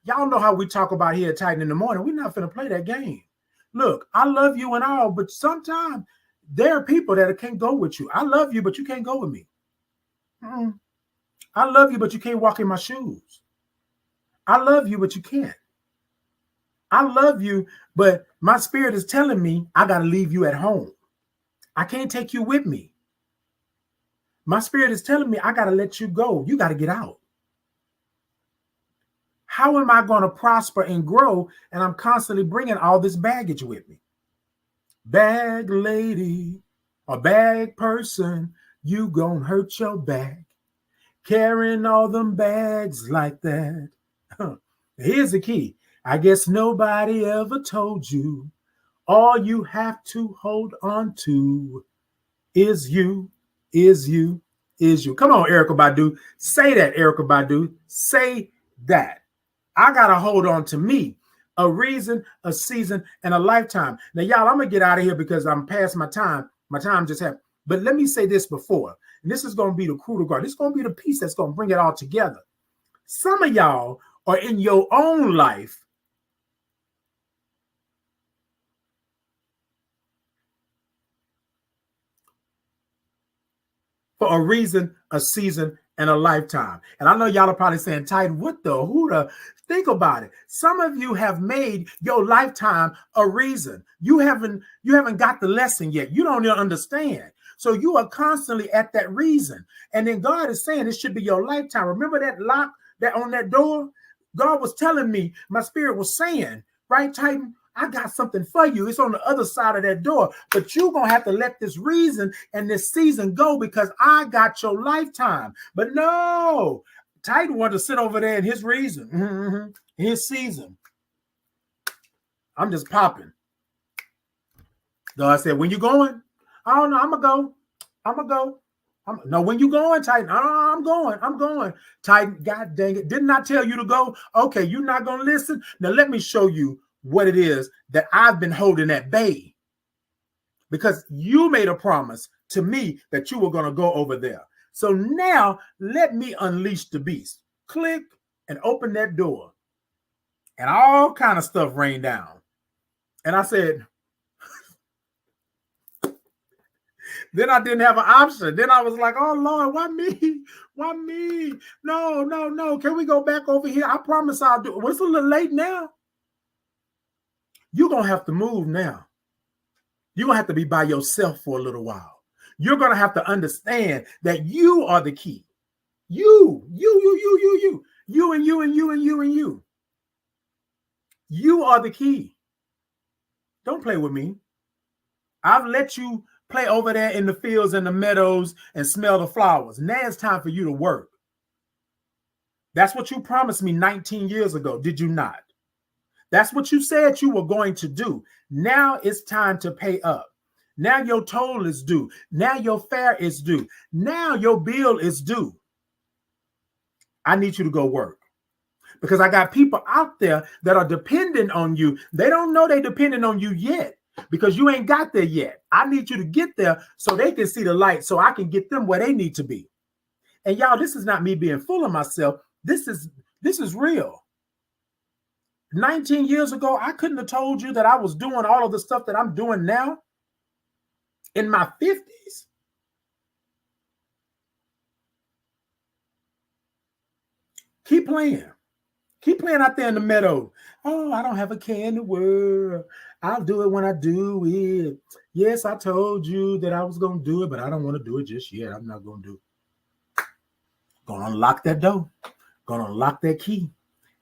Y'all know how we talk about here at Titan in the morning. We're not finna play that game. Look, I love you and all, but sometimes there are people that can't go with you. I love you, but you can't go with me. I love you, but you can't walk in my shoes. I love you, but you can't. I love you, but my spirit is telling me I got to leave you at home. I can't take you with me. My spirit is telling me I got to let you go. You got to get out. How am I going to prosper and grow? And I'm constantly bringing all this baggage with me. Bag lady or bag person, you gonna hurt your back. Carrying all them bags like that. Here's the key. I guess nobody ever told you all you have to hold on to is you, is you, is you. Come on, Erykah Badu. Say that, Erykah Badu. Say that. I got to hold on to me. A reason, a season, and a lifetime. Now, y'all, I'm going to get out of here because I'm past my time. My time just happened. But let me say this before. And this is going to be the coup de grace. This is going to be the piece that's going to bring it all together. Some of y'all are in your own life for a reason, a season, and a lifetime. And I know y'all are probably saying, Titan, what the, who the? Think about it. Some of you have made your lifetime a reason. You haven't got the lesson yet. You don't even understand. So you are constantly at that reason. And then God is saying it should be your lifetime. Remember that lock that on that door? God was telling me, my spirit was saying, right, Titan, I got something for you. It's on the other side of that door. But you're going to have to let this reason and this season go because I got your lifetime. But no, Titan wanted to sit over there in his reason, his season. I'm just popping. God said, when you going? I don't know. I'm going to go. No, when you going, Titan? I'm going. Titan, God dang it. Didn't I tell you to go? Okay, you're not going to listen? Now let me show you what it is that I've been holding at bay. Because you made a promise to me that you were going to go over there. So now let me unleash the beast. Click and open that door. And all kind of stuff rained down. And I said, then I didn't have an option. Then I was like, oh, Lord, why me? Why me? No. Can we go back over here? I promise I'll do it. Well, it's a little late now. You're going to have to move now. You're going to have to be by yourself for a little while. You're going to have to understand that you are the key. You and you. You are the key. Don't play with me. I've let you play over there in the fields and the meadows and smell the flowers. Now it's time for you to work. That's what you promised me 19 years ago, did you not? That's what you said you were going to do. Now it's time to pay up. Now your toll is due. Now your fare is due. Now your bill is due. I need you to go work. Because I got people out there that are dependent on you. They don't know they're dependent on you yet. Because you ain't got there yet. I need you to get there so they can see the light, so I can get them where they need to be. And y'all, this is not me being full of myself. This is real. 19 years ago, I couldn't have told you that I was doing all of the stuff that I'm doing now in my 50s. Keep playing. Keep playing out there in the meadow. Oh, I don't have a care in the world. I'll do it when I do it. Yes, I told you that I was going to do it, but I don't want to do it just yet. I'm not going to do it. Going to unlock that door. Going to unlock that key.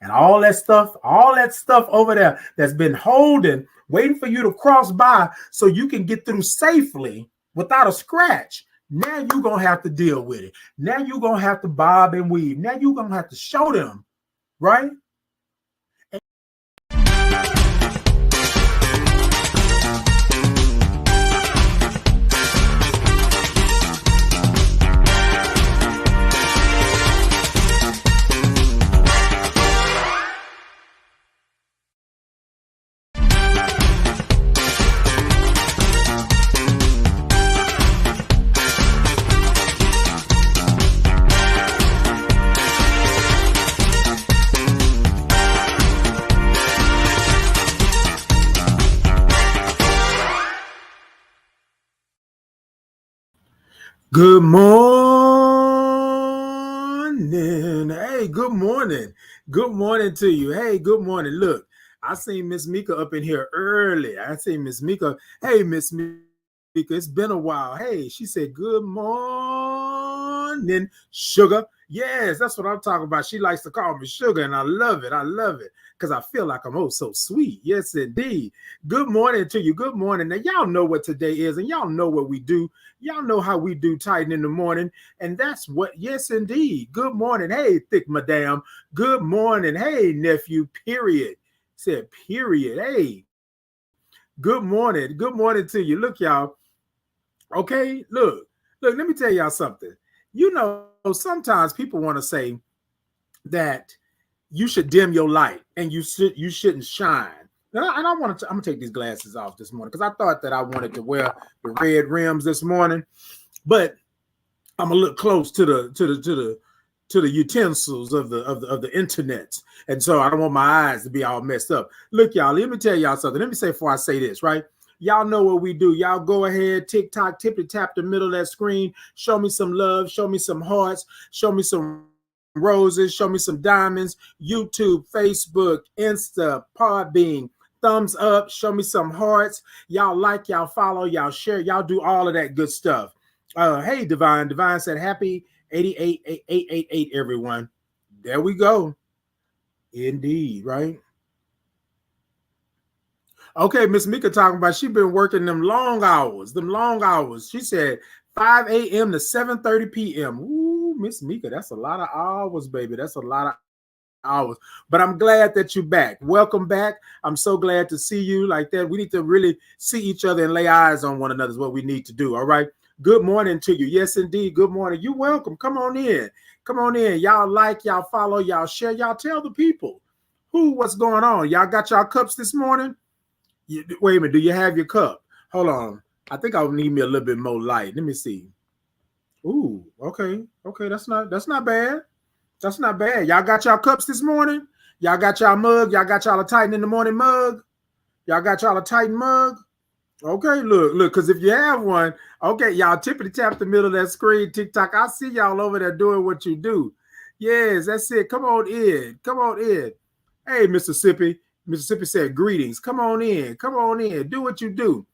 And all that stuff over there that's been holding, waiting for you to cross by so you can get through safely without a scratch. Now you're going to have to deal with it. Now you're going to have to bob and weave. Now you're going to have to show them, right? Good morning. Hey, good morning. Good morning to you. Hey, good morning. Look, I seen Miss Mika up in here early. I seen Miss Mika. Hey, Miss Mika, it's been a while. Hey, she said, good morning, sugar. Yes, that's what I'm talking about. She likes to call me sugar, and I love it. I love it because I feel like I'm oh so sweet. Yes, indeed. Good morning to you. Good morning. Now, y'all know what today is, and y'all know what we do. Y'all know how we do Titan in the morning, and that's what, yes, indeed. Good morning. Hey, thick madam. Good morning. Hey, nephew, period. Said, period. Hey, good morning. Good morning to you. Look, y'all. Okay, look, let me tell y'all something. You know, sometimes people want to say that you should dim your light and you shouldn't shine. And I'm gonna take these glasses off this morning because I thought that I wanted to wear the red rims this morning, but I'm gonna look close to the utensils of the internet, and so I don't want my eyes to be all messed up. Look, y'all, let me tell y'all something. Let me say before I say this, right? Y'all know what we do. Y'all go ahead, TikTok, tippy tap the middle of that screen. Show me some love. Show me some hearts. Show me some roses. Show me some diamonds. YouTube, Facebook, Insta, Podbean, thumbs up. Show me some hearts. Y'all like, y'all follow, y'all share, y'all do all of that good stuff. Hey, Divine. Divine said happy 88888, everyone. There we go. Indeed, right? Okay, Miss Mika talking about she been working them long hours. She said 5 a.m. to 7:30 p.m. Ooh, Miss Mika, that's a lot of hours, baby. That's a lot of hours. But I'm glad that you're back. Welcome back. I'm so glad to see you like that. We need to really see each other and lay eyes on one another is what we need to do. All right. Good morning to you. Yes, indeed. Good morning. You're welcome. Come on in. Come on in. Y'all like, y'all follow, y'all share, y'all tell the people what's going on. Y'all got y'all cups this morning? Wait a minute. Do you have your cup? Hold on. I think I'll need me a little bit more light. Let me see. Ooh, okay. Okay, that's not bad. That's not bad. Y'all got y'all cups this morning? Y'all got y'all mug? Y'all got y'all a Titan in the morning mug? Y'all got y'all a Titan mug? Okay, look, because if you have one, okay, y'all tippity tap the middle of that screen, TikTok. I see y'all over there doing what you do. Yes, that's it. Come on in. Come on in. Hey, Mississippi. Mississippi said greetings. Come on in. Come on in. Do what you do.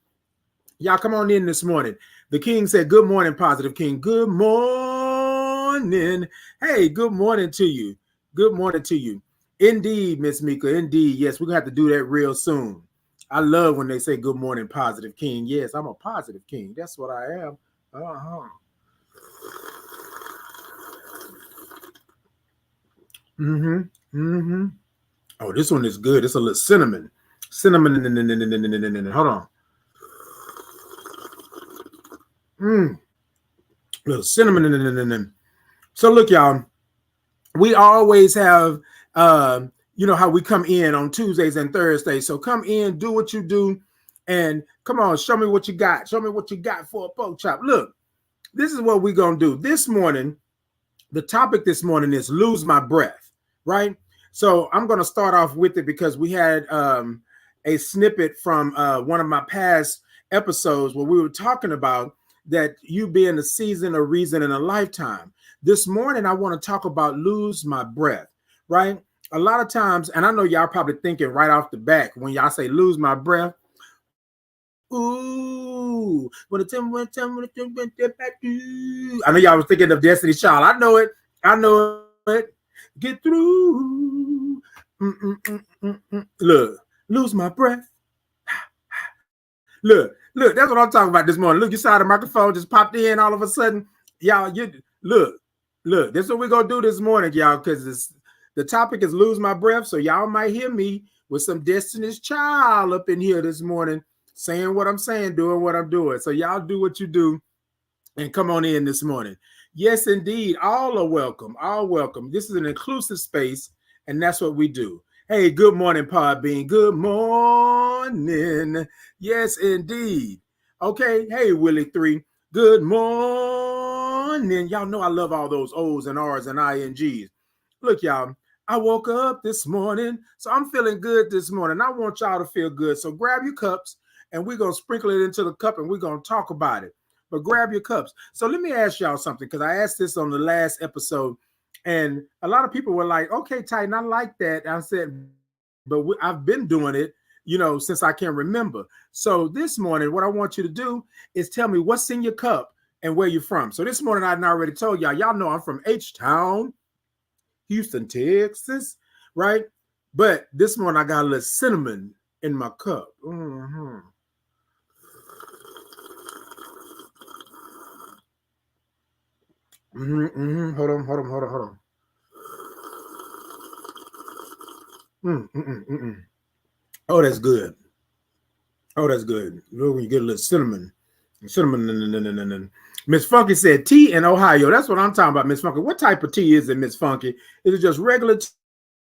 Y'all come on in this morning. The King said, good morning, Positive King. Good morning. Hey, good morning to you. Good morning to you. Indeed, Miss Mika. Indeed. Yes, we're going to have to do that real soon. I love when they say good morning, Positive King. Yes, I'm a positive king. That's what I am. Oh, this one is good. It's a little cinnamon. Cinnamon. Hold on. Little cinnamon. So look, y'all, we always have, you know, how we come in on Tuesdays and Thursdays. So come in, do what you do, and come on, show me what you got. Show me what you got for a pork chop. Look, this is what we're going to do. This morning, the topic this morning is lose my breath, right? So I'm going to start off with it because we had a snippet from one of my past episodes where we were talking about that you being a season, a reason, and a lifetime. This morning, I want to talk about lose my breath, right? A lot of times, and I know y'all probably thinking right off the back when y'all say lose my breath, ooh, I know y'all was thinking of Destiny's Child. I know it. Get through. Look, lose my breath. Look, that's what I'm talking about this morning. Look, you saw the microphone just popped in all of a sudden. Y'all, you look, this is what we're gonna do this morning, y'all, because the topic is lose my breath. So y'all might hear me with some Destiny's Child up in here this morning, saying what I'm saying, doing what I'm doing. So y'all do what you do and come on in this morning. Yes, indeed. All are welcome. All welcome. This is an inclusive space, and that's what we do. Hey, good morning, Podbean. Good morning. Yes, indeed. Okay. Hey, Willie 3. Good morning. Y'all know I love all those O's and R's and INGs. Look, y'all, I woke up this morning, so I'm feeling good this morning. I want y'all to feel good. So grab your cups, and we're going to sprinkle it into the cup, and we're going to talk about it. but grab your cups. So let me ask y'all something, because I asked this on the last episode, and a lot of people were like, okay, Titan, I like that. I said, but I've been doing it, since I can remember. So this morning, what I want you to do is tell me what's in your cup and where you're from. So this morning, I already told y'all know I'm from H-Town, Houston, Texas, right? But this morning, I got a little cinnamon in my cup. Mm-hmm. Hold on. Oh, that's good. When you get a little cinnamon. Miss Funky said tea in Ohio. That's what I'm talking about, Miss Funky. What type of tea is it, Miss Funky? Is it just regular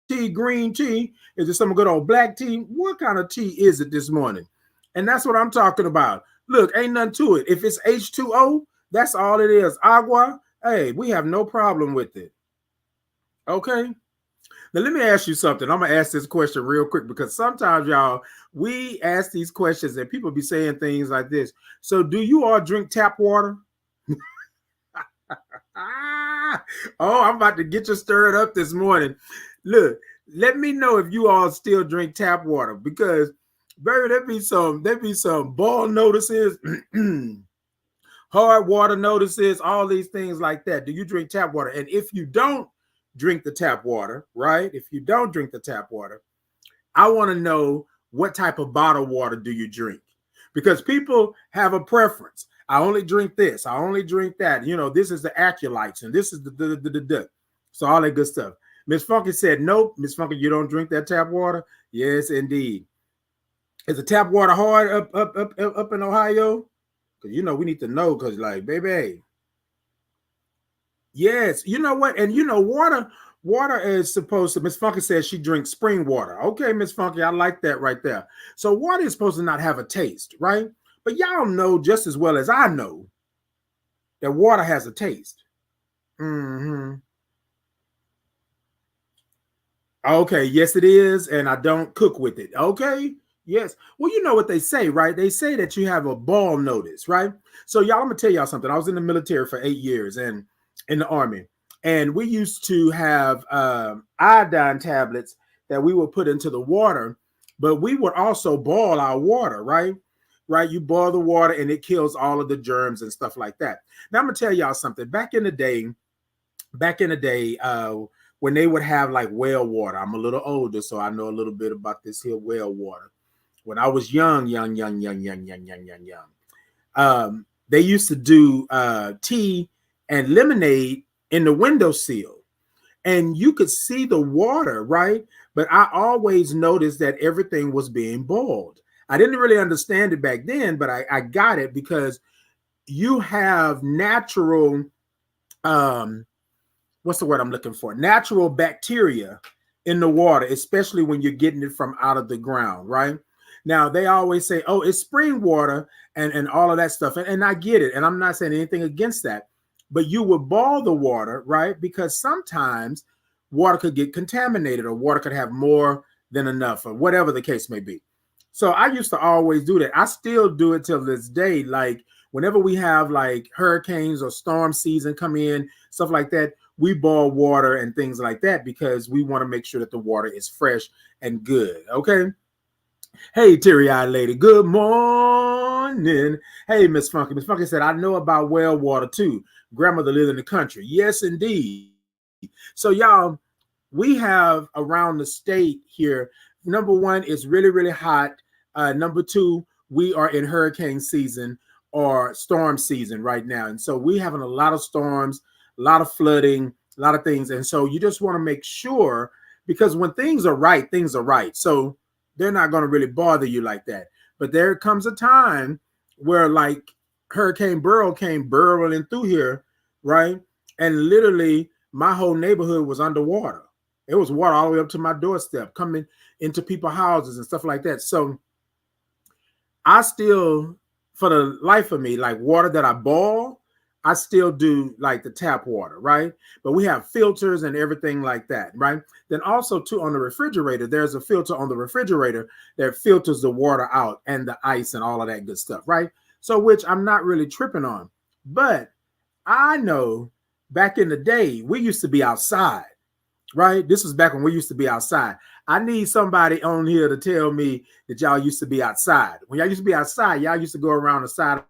tea, green tea? Is it some good old black tea? What kind of tea is it this morning? And that's what I'm talking about. Look, ain't nothing to it. If it's H2O, that's all it is. Agua, hey, we have no problem with it. Okay? Now, let me ask you something. I'm going to ask this question real quick, because sometimes, y'all, we ask these questions and people be saying things like this. So do you all drink tap water? Oh, I'm about to get you stirred up this morning. Look, let me know if you all still drink tap water, because, baby, there be some ball notices, hard water notices, all these things like that. Do you drink tap water? And if you don't drink the tap water, right? If you don't drink the tap water, I want to know, what type of bottled water do you drink? Because people have a preference. I only drink this. I only drink that. This is the Aculites, and this is the. So all that good stuff. Miss Funky said, nope. Miss Funky, you don't drink that tap water? Yes, indeed. Is the tap water hard up in Ohio? Because, we need to know, because, like, baby. Yes, you know what? And water is supposed to, Miss Funky says she drinks spring water. Okay, Miss Funky, I like that right there. So water is supposed to not have a taste, right? But y'all know just as well as I know that water has a taste. Okay, yes, it is. And I don't cook with it. Okay. Yes. Well, you know what they say, right? They say that you have a ball notice, right? So y'all, I'm gonna tell y'all something. I was in the military for 8 years and in the Army, and we used to have iodine tablets that we would put into the water, but we would also boil our water, right? Right. You boil the water and it kills all of the germs and stuff like that. Now I'm gonna tell y'all something. Back in the day, when they would have like well water. I'm a little older, so I know a little bit about this here well water. When I was young, they used to do tea and lemonade in the windowsill, and you could see the water, right? But I always noticed that everything was being boiled. I didn't really understand it back then, but I got it, because you have natural, what's the word I'm looking for? Natural bacteria in the water, especially when you're getting it from out of the ground, right? Now, they always say, oh, it's spring water and all of that stuff. And I get it. And I'm not saying anything against that. But you would boil the water, right? Because sometimes water could get contaminated, or water could have more than enough, or whatever the case may be. So I used to always do that. I still do it till this day. Like whenever we have like hurricanes or storm season come in, stuff like that, we boil water and things like that, because we want to make sure that the water is fresh and good. Okay. Hey, teary-eyed lady. Good morning. Hey, Miss Funky. Miss Funky said, I know about well water too. Grandmother lived in the country. Yes, indeed. So, y'all, we have around the state here, number one, it's really, really hot. Number two, we are in hurricane season or storm season right now. And so we having a lot of storms, a lot of flooding, a lot of things. And so you just want to make sure, because when things are right, things are right. So they're not going to really bother you like that. But there comes a time where like Hurricane Burrow came burrowing through here, right? And literally my whole neighborhood was underwater. It was water all the way up to my doorstep, coming into people's houses and stuff like that. So I still, for the life of me, like water that I boil, I still do like the tap water, right? But we have filters and everything like that, right? Then also too, on the refrigerator, there's a filter on the refrigerator that filters the water out and the ice and all of that good stuff, right? So which I'm not really tripping on. But I know back in the day, we used to be outside, right? This was back when we used to be outside. I need somebody on here to tell me that y'all used to be outside. When y'all used to be outside, y'all used to go around the side of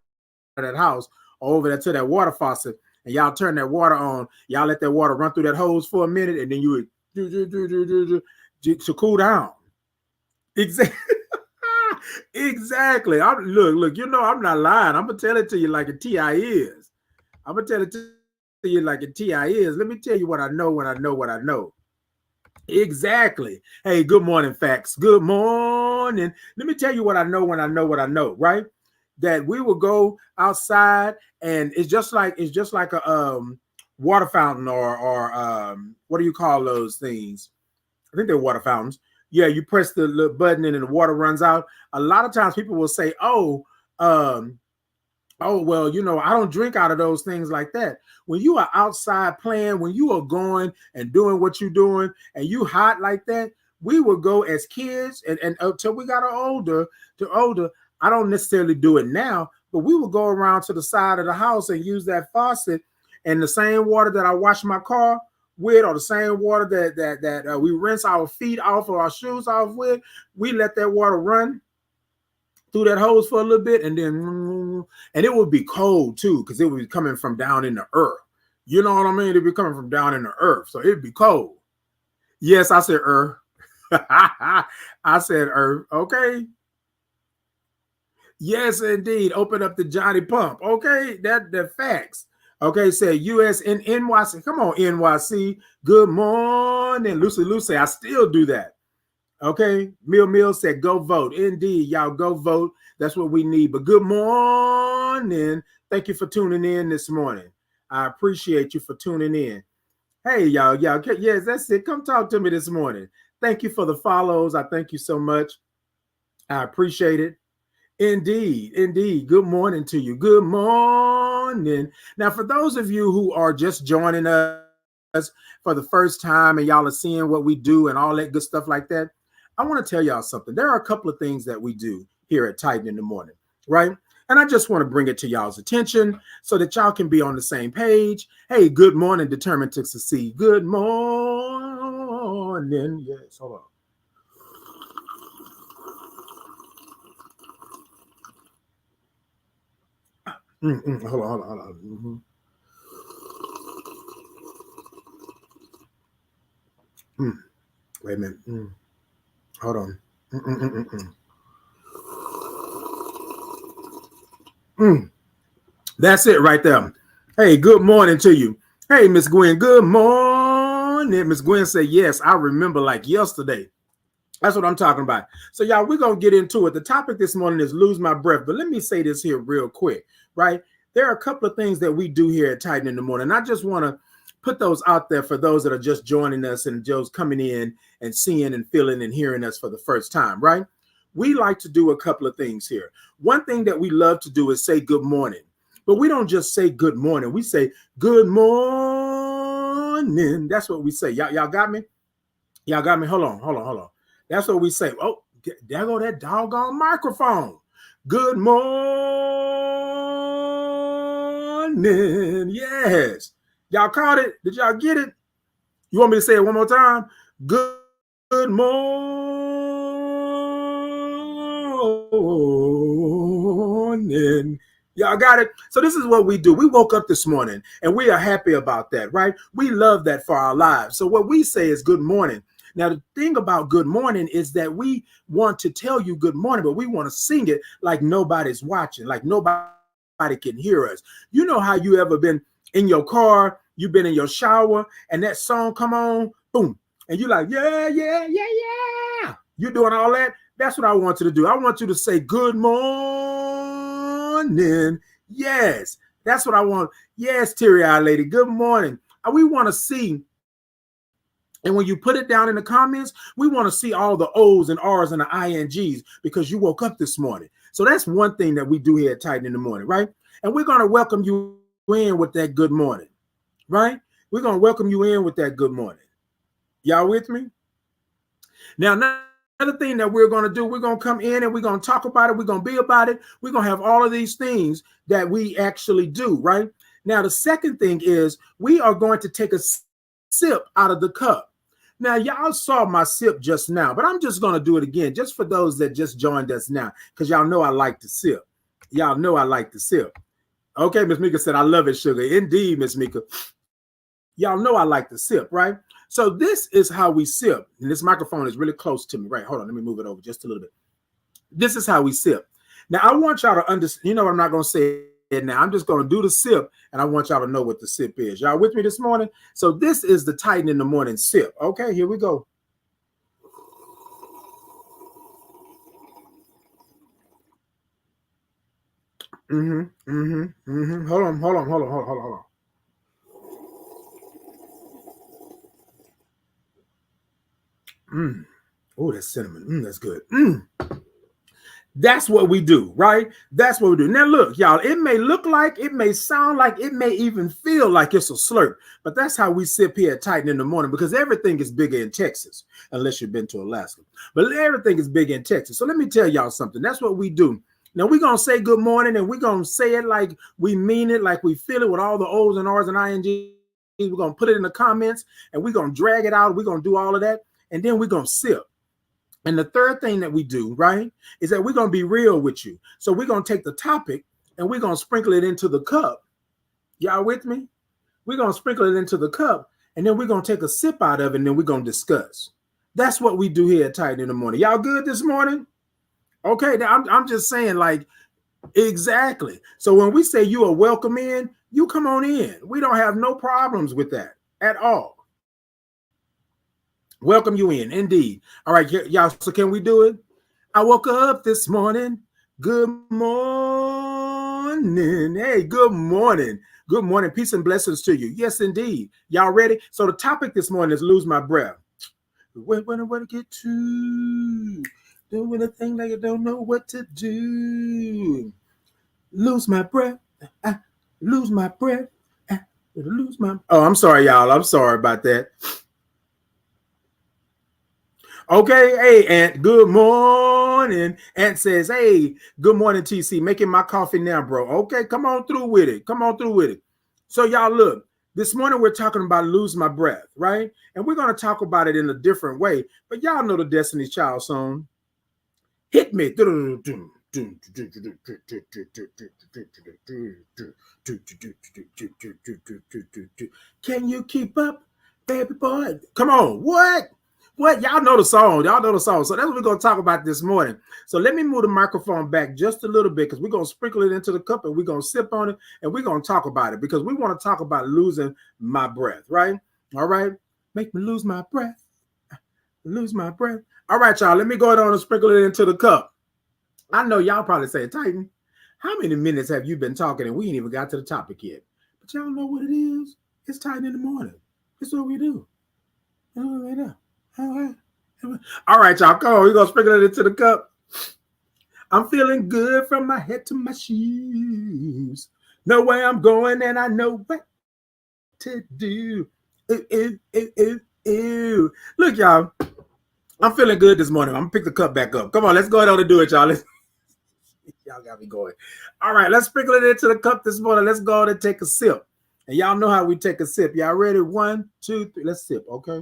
that house or over there to that water faucet, and y'all turn that water on. Y'all let that water run through that hose for a minute, and then you would to cool down. Exactly. Exactly. Look, you know I'm not lying. I'm gonna tell it to you like a TI is. I'm gonna tell it to you like a TI is. Let me tell you what I know when I know what I know. Exactly. Hey, good morning, facts. Good morning. Let me tell you what I know when I know what I know, right? That we will go outside and it's just like a water fountain or what do you call those things? I think they're water fountains. Yeah, you press the little button and then the water runs out. A lot of times people will say, well, you know, I don't drink out of those things like that. When you are outside playing, when you are going and doing what you're doing and you hot like that, we would go as kids and until we got older. I don't necessarily do it now, but we would go around to the side of the house and use that faucet and the same water that I wash my car with, or the same water that we rinse our feet off or our shoes off with, we let that water run through that hose for a little bit, and it would be cold too, because it would be coming from down in the earth. You know what I mean? It'd be coming from down in the earth, so it'd be cold. Yes, I said earth. I said earth. Okay. Yes, indeed. Open up the Johnny Pump. Okay, that facts. Okay, say US and NYC. Come on, NYC. Good morning, Lucy. I still do that. Okay, Mill said go vote. Indeed, y'all go vote. That's what we need. But good morning. Thank you for tuning in this morning. I appreciate you for tuning in. Hey, y'all. Yes, that's it. Come talk to me this morning. Thank you for the follows. I thank you so much. I appreciate it. Indeed. Good morning to you. Good morning. Now, for those of you who are just joining us for the first time and y'all are seeing what we do and all that good stuff like that, I want to tell y'all something. There are a couple of things that we do here at Titan in the Morning, right? And I just want to bring it to y'all's attention so that y'all can be on the same page. Hey, good morning, determined to succeed. Good morning. Yes, hold on. Hold on. Wait a minute. Hold on. That's it right there. Hey, good morning to you. Hey, Miss Gwen. Good morning. Miss Gwen said, yes, I remember like yesterday. That's what I'm talking about. So, y'all, we're going to get into it. The topic this morning is lose my breath. But let me say this here real quick, right? There are a couple of things that we do here at Titan in the Morning. I just want to put those out there for those that are just joining us and just coming in and seeing and feeling and hearing us for the first time, right? We like to do a couple of things here. One thing that we love to do is say good morning. But we don't just say good morning. We say good morning. That's what we say. Y'all got me? Y'all got me? Hold on. That's what we say. Oh, there go that doggone microphone. Good morning. Yes. Y'all caught it? Did y'all get it? You want me to say it one more time? Good morning. Y'all got it? So this is what we do. We woke up this morning and we are happy about that, right? We love that for our lives. So what we say is good morning. Now, the thing about good morning is that we want to tell you good morning, but we want to sing it like nobody's watching, like nobody can hear us. You know how you ever been in your car, you've been in your shower, and that song come on, boom, and you're like, yeah. You're doing all that. That's what I want you to do. I want you to say good morning. Yes, that's what I want. Yes, teary-eyed lady, good morning. We want to see. And when you put it down in the comments, we want to see all the O's and R's and the INGs because you woke up this morning. So that's one thing that we do here at Titan in the Morning, right? And we're going to welcome you in with that good morning, right? We're going to welcome you in with that good morning. Y'all with me? Now Another thing that we're going to do, we're going to come in and we're going to talk about it. We're going to be about it. We're going to have all of these things that we actually do, right? Now, the second thing is we are going to take a sip out of the cup. Now, y'all saw my sip just now, but I'm just going to do it again, just for those that just joined us now, because y'all know I like to sip. Y'all know I like to sip. Okay, Miss Mika said, I love it, sugar. Indeed, Miss Mika. Y'all know I like to sip, right? So this is how we sip. And this microphone is really close to me, right? Hold on, let me move it over just a little bit. This is how we sip. Now, I want y'all to understand, you know, I'm not going to say it now. I'm just going to do the sip, and I want y'all to know what the sip is. Y'all with me this morning? So this is the Titan in the Morning sip. Okay, here we go. Hold on. Oh, that's cinnamon. That's good. That's what we do, right? That's what we do. Now, look, y'all, it may look like, it may sound like, it may even feel like it's a slurp, but that's how we sip here at Titan in the Morning, because everything is bigger in Texas, unless you've been to Alaska. But everything is bigger in Texas. So let me tell y'all something. That's what we do. Now, we're going to say good morning, and we're going to say it like we mean it, like we feel it, with all the O's and R's and INGs. We're going to put it in the comments, and we're going to drag it out. We're going to do all of that, and then we're going to sip. And the third thing that we do, right, is that we're going to be real with you. So we're going to take the topic and we're going to sprinkle it into the cup. Y'all with me? We're going to sprinkle it into the cup, and then we're going to take a sip out of it, and then we're going to discuss. That's what we do here at Titan in the Morning. Y'all good this morning? Okay, now I'm just saying, like, exactly. So when we say you are welcome in, you come on in. We don't have no problems with that at all. Welcome you in, indeed. All right, y'all, so can we do it? I woke up this morning. Good morning. Hey, good morning. Good morning. Peace and blessings to you. Yes, indeed. Y'all ready? So the topic this morning is lose my breath. When I get to doing a thing like I don't know what to do. Lose my breath. I lose my breath. I lose my... Oh, I'm sorry, y'all. I'm sorry about that. Okay, hey, Aunt, good morning. Aunt says, hey, good morning, TC. Making my coffee now, bro. Okay, come on through with it. Come on through with it. So, y'all, look, this morning we're talking about lose my breath, right? And we're going to talk about it in a different way. But y'all know the Destiny's Child song. Hit me. Can you keep up, baby boy? Come on. What? Y'all know the song. Y'all know the song. So that's what we're going to talk about this morning. So let me move the microphone back just a little bit, because we're going to sprinkle it into the cup and we're going to sip on it and we're going to talk about it, because we want to talk about losing my breath, right? All right. Make me lose my breath. Lose my breath. All right, y'all. Let me go ahead and sprinkle it into the cup. I know y'all probably say, Titan, how many minutes have you been talking and we ain't even got to the topic yet? But y'all know what it is. It's Titan in the Morning. It's what we do. Right now. All right, y'all. Come on. We're going to sprinkle it into the cup. I'm feeling good from my head to my shoes. Know where I'm going and I know what to do. Ew. Look, y'all. I'm feeling good this morning. I'm going to pick the cup back up. Come on. Let's go ahead and do it, y'all. Y'all got me going. All right. Let's sprinkle it into the cup this morning. Let's go ahead and take a sip. And y'all know how we take a sip. Y'all ready? 1, 2, 3. Let's sip, okay?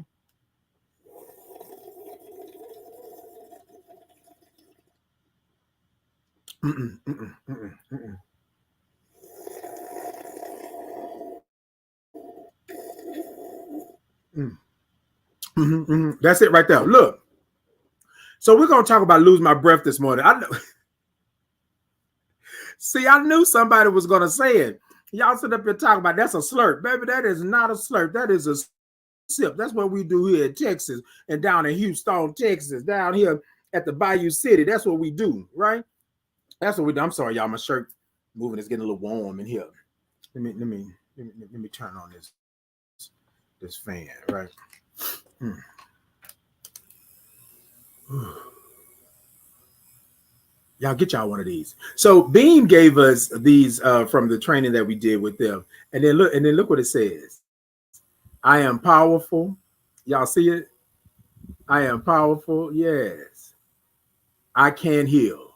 That's it right there. Look. So we're going to talk about lose my breath this morning. I know. See, I knew somebody was going to say it. Y'all sit up here talking about that's a slurp. Baby, that is not a slurp. That is a sip. That's what we do here in Texas and down in Houston, Texas, down here at the Bayou City. That's what we do, right? That's what we do. I'm sorry, y'all. My shirt moving. It's getting a little warm in here. Let me turn on this fan, right? Y'all get y'all one of these. So Beam gave us these from the training that we did with them, and then look what it says. I am powerful. Y'all see it? I am powerful. Yes. I can heal.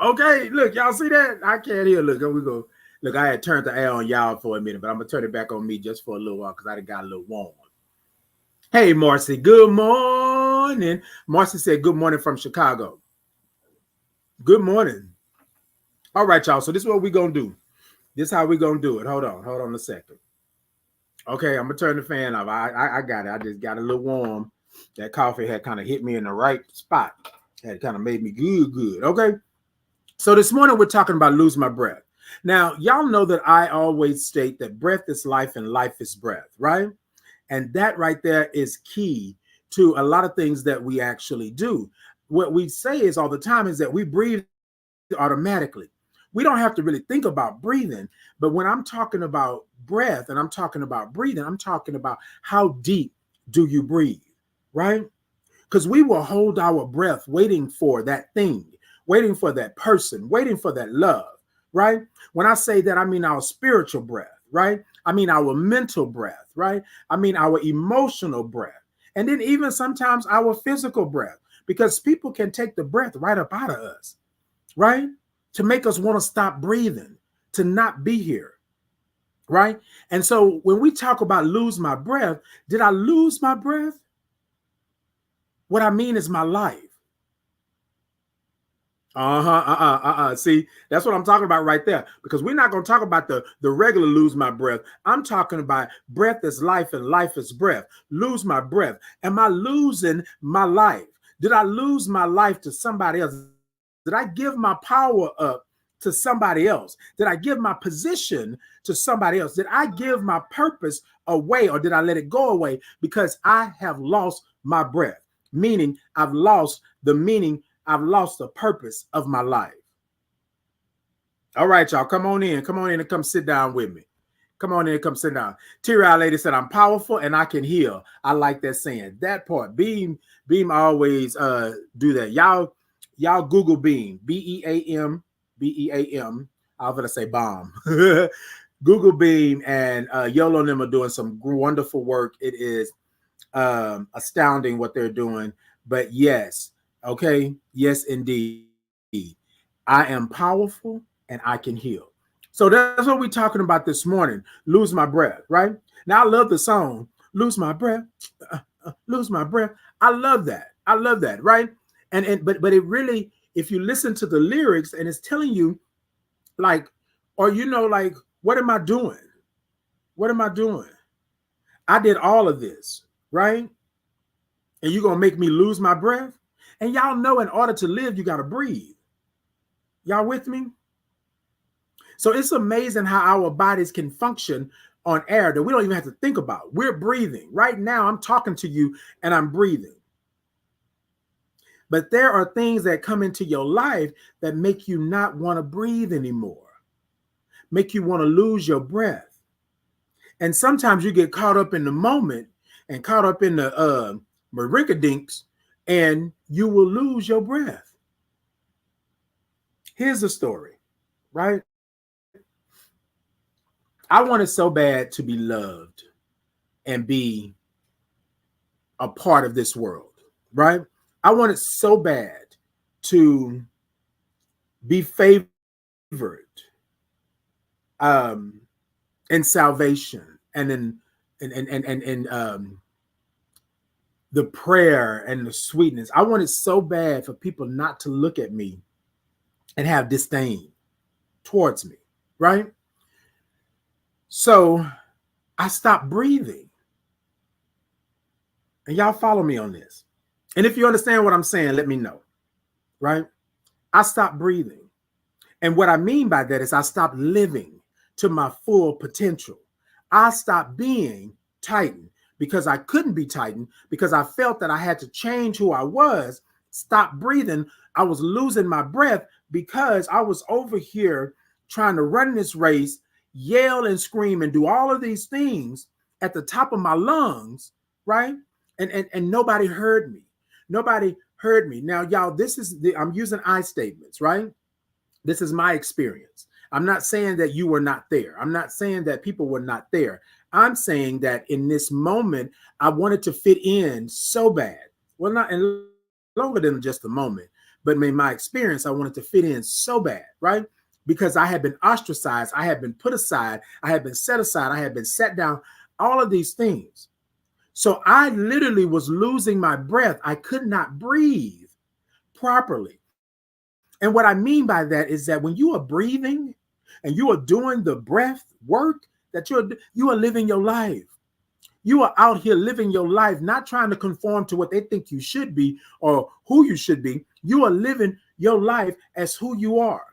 Okay, look, y'all see that? I can't heal. Look, we go. Look, I had turned the air on y'all for a minute, but I'm gonna turn it back on me just for a little while because I got a little warm. Hey, Marcy, good morning. Marcy said, good morning from Chicago. Good morning. All right, y'all. So this is what we're gonna do. This is how we're gonna do it. Hold on a second. Okay, I'm gonna turn the fan off. I got it. I just got a little warm. That coffee had kind of hit me in the right spot. Had kind of made me good. Okay. So this morning we're talking about lose my breath. Now, y'all know that I always state that breath is life and life is breath, right? And that right there is key to a lot of things that we actually do. What we say is all the time is that we breathe automatically. We don't have to really think about breathing. But when I'm talking about breath and I'm talking about breathing, I'm talking about how deep do you breathe, right? Because we will hold our breath waiting for that thing, waiting for that person, waiting for that love, right? When I say that, I mean our spiritual breath, right? I mean our mental breath, right? I mean our emotional breath. And then even sometimes our physical breath, because people can take the breath right up out of us, right? To make us want to stop breathing, to not be here, right? And so when we talk about lose my breath, did I lose my breath? What I mean is my life. See, that's what I'm talking about right there. Because we're not going to talk about the regular lose my breath. I'm talking about breath is life and life is breath. Lose my breath. Am I losing my life? Did I lose my life to somebody else? Did I give my power up to somebody else? Did I give my position to somebody else? Did I give my purpose away, or did I let it go away because I have lost my breath? Meaning I've lost the meaning, I've lost the purpose of my life. All right, y'all, come on in and come sit down with me. Come on in and come sit down. Teary-eyed lady said, I'm powerful and I can heal. I like that saying. That part. Beam always do that. Y'all Google Beam, B-E-A-M. I was going to say bomb. Google Beam and Yolo and them are doing some wonderful work. It is astounding what they're doing. But yes, okay, yes, indeed. I am powerful and I can heal. So that's what we're talking about this morning. Lose my breath, right? Now I love the song, Lose My Breath, Lose My Breath. I love that, right? But it really, if you listen to the lyrics and it's telling you like, or like, what am I doing? What am I doing? I did all of this, right? And you're going to make me lose my breath? And y'all know in order to live, you got to breathe. Y'all with me? So it's amazing how our bodies can function on air that we don't even have to think about. We're breathing. Right now, I'm talking to you and I'm breathing. But there are things that come into your life that make you not want to breathe anymore, make you want to lose your breath. And sometimes you get caught up in the moment and caught up in the marinkadinks, and you will lose your breath. Here's the story, right? I wanted so bad to be loved and be a part of this world, right? I wanted so bad to be favored in salvation and in the prayer and the sweetness. I wanted so bad for people not to look at me and have disdain towards me, right? So I stopped breathing. And y'all follow me on this. And if you understand what I'm saying, let me know, right? I stopped breathing. And what I mean by that is I stopped living to my full potential. I stopped being Titan because I couldn't be Titan, because I felt that I had to change who I was. Stop breathing. I was losing my breath because I was over here trying to run this race, yell and scream and do all of these things at the top of my lungs, right? And nobody heard me. Nobody heard me. Now, y'all, I'm using I statements, right? This is my experience. I'm not saying that you were not there. I'm not saying that people were not there. I'm saying that in this moment, I wanted to fit in so bad, Well, not in longer than just a moment, but in my experience, I wanted to fit in so bad, right? Because I had been ostracized, I had been put aside, I had been set aside, I had been set down, all of these things. So I literally was losing my breath. I could not breathe properly. And what I mean by that is that when you are breathing and you are doing the breath work, that you are living your life. You are out here living your life, not trying to conform to what they think you should be or who you should be. You are living your life as who you are.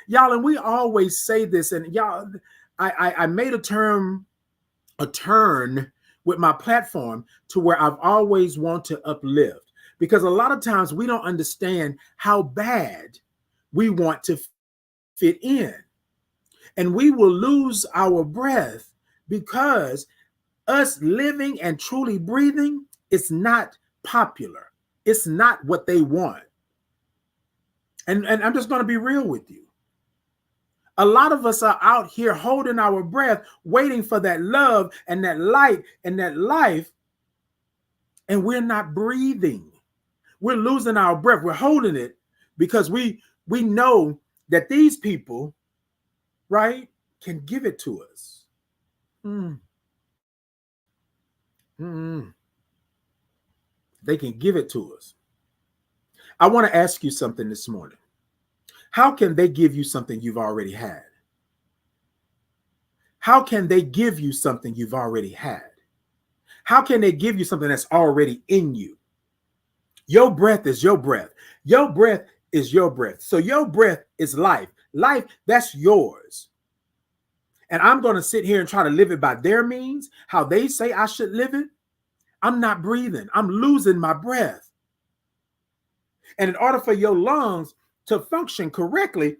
Y'all, and we always say this, and y'all, I made a turn with my platform to where I've always want to uplift, because a lot of times we don't understand how bad we want to fit in. And we will lose our breath because us living and truly breathing is not popular. It's not what they want. And I'm just going to be real with you. A lot of us are out here holding our breath, waiting for that love and that light and that life, and we're not breathing. We're losing our breath. We're holding it because we know that these people, right, can give it to us. They can give it to us. I want to ask you something this morning. How can they give you something you've already had? How can they give you something you've already had? How can they give you something that's already in you? Your breath is your breath. Your breath is your breath. So your breath is life. Life, that's yours. And I'm going to sit here and try to live it by their means, how they say I should live it. I'm not breathing. I'm losing my breath. And in order for your lungs to function correctly,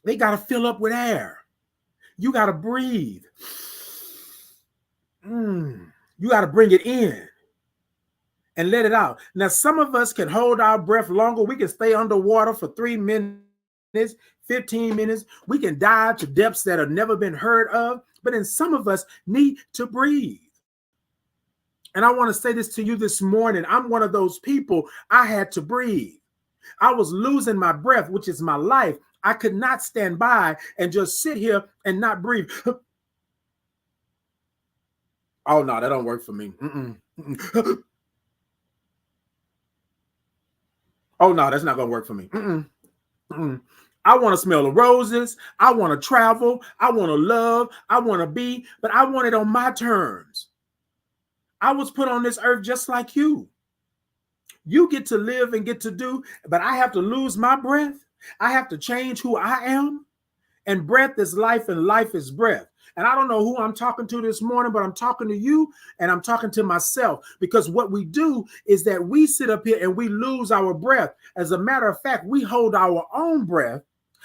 they got to fill up with air. You got to breathe. You got to bring it in and let it out. Now, some of us can hold our breath longer. We can stay underwater for 3 minutes, 15 minutes. We can dive to depths that have never been heard of. But then some of us need to breathe. And I want to say this to you this morning. I'm one of those people. I had to breathe. I was losing my breath, which is my life. I could not stand by and just sit here and not breathe. Oh, no, that don't work for me. Oh, no, that's not going to work for me. I want to smell the roses. I want to travel. I want to love. I want to be, but I want it on my terms. I was put on this earth just like you. You get to live and get to do, but I have to lose my breath. I have to change who I am. And breath is life and life is breath. And I don't know who I'm talking to this morning, but I'm talking to you and I'm talking to myself, because what we do is that we sit up here and we lose our breath. As a matter of fact, we hold our own breath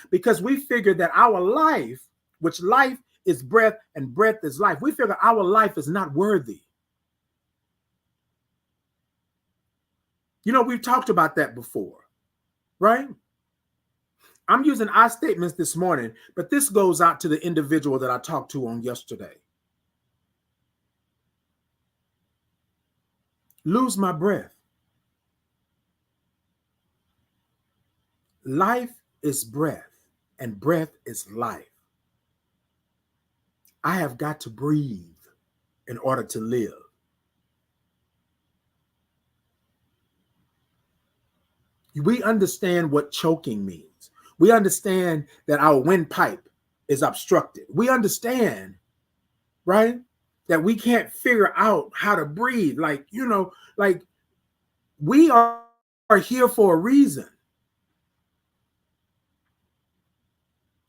because we figure that our life, which life is breath and breath is life, we figure our life is not worthy. You know, we've talked about that before, right? I'm using I statements this morning, but this goes out to the individual that I talked to on yesterday. Lose my breath. Life is breath, and breath is life. I have got to breathe in order to live. We understand what choking means. We understand that our windpipe is obstructed. We understand, right, that we can't figure out how to breathe. Like, you know, like we are here for a reason.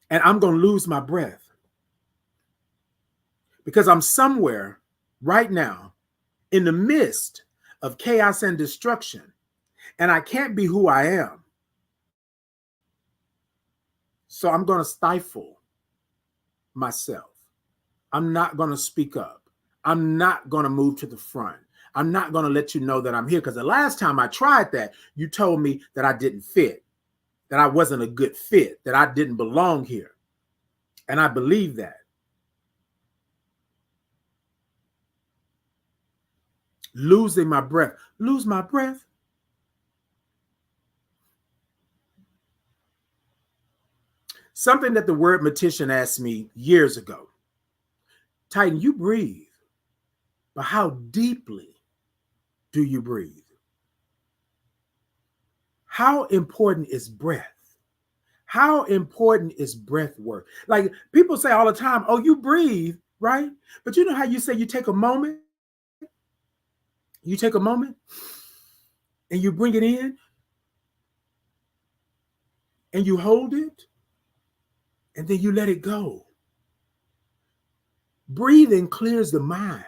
And I'm going to lose my breath because I'm somewhere right now in the midst of chaos and destruction, and I can't be who I am. So I'm going to stifle myself. I'm not going to speak up. I'm not going to move to the front. I'm not going to let you know that I'm here, because the last time I tried that, you told me that I didn't fit, that I wasn't a good fit, that I didn't belong here. And I believe that. Losing my breath. Lose my breath. Something that the word mortician asked me years ago. Titan, you breathe, but how deeply do you breathe? How important is breath? How important is breath work? Like people say all the time, oh, you breathe, right? But you know how you say you take a moment? You take a moment and you bring it in and you hold it and then you let it go. Breathing clears the mind.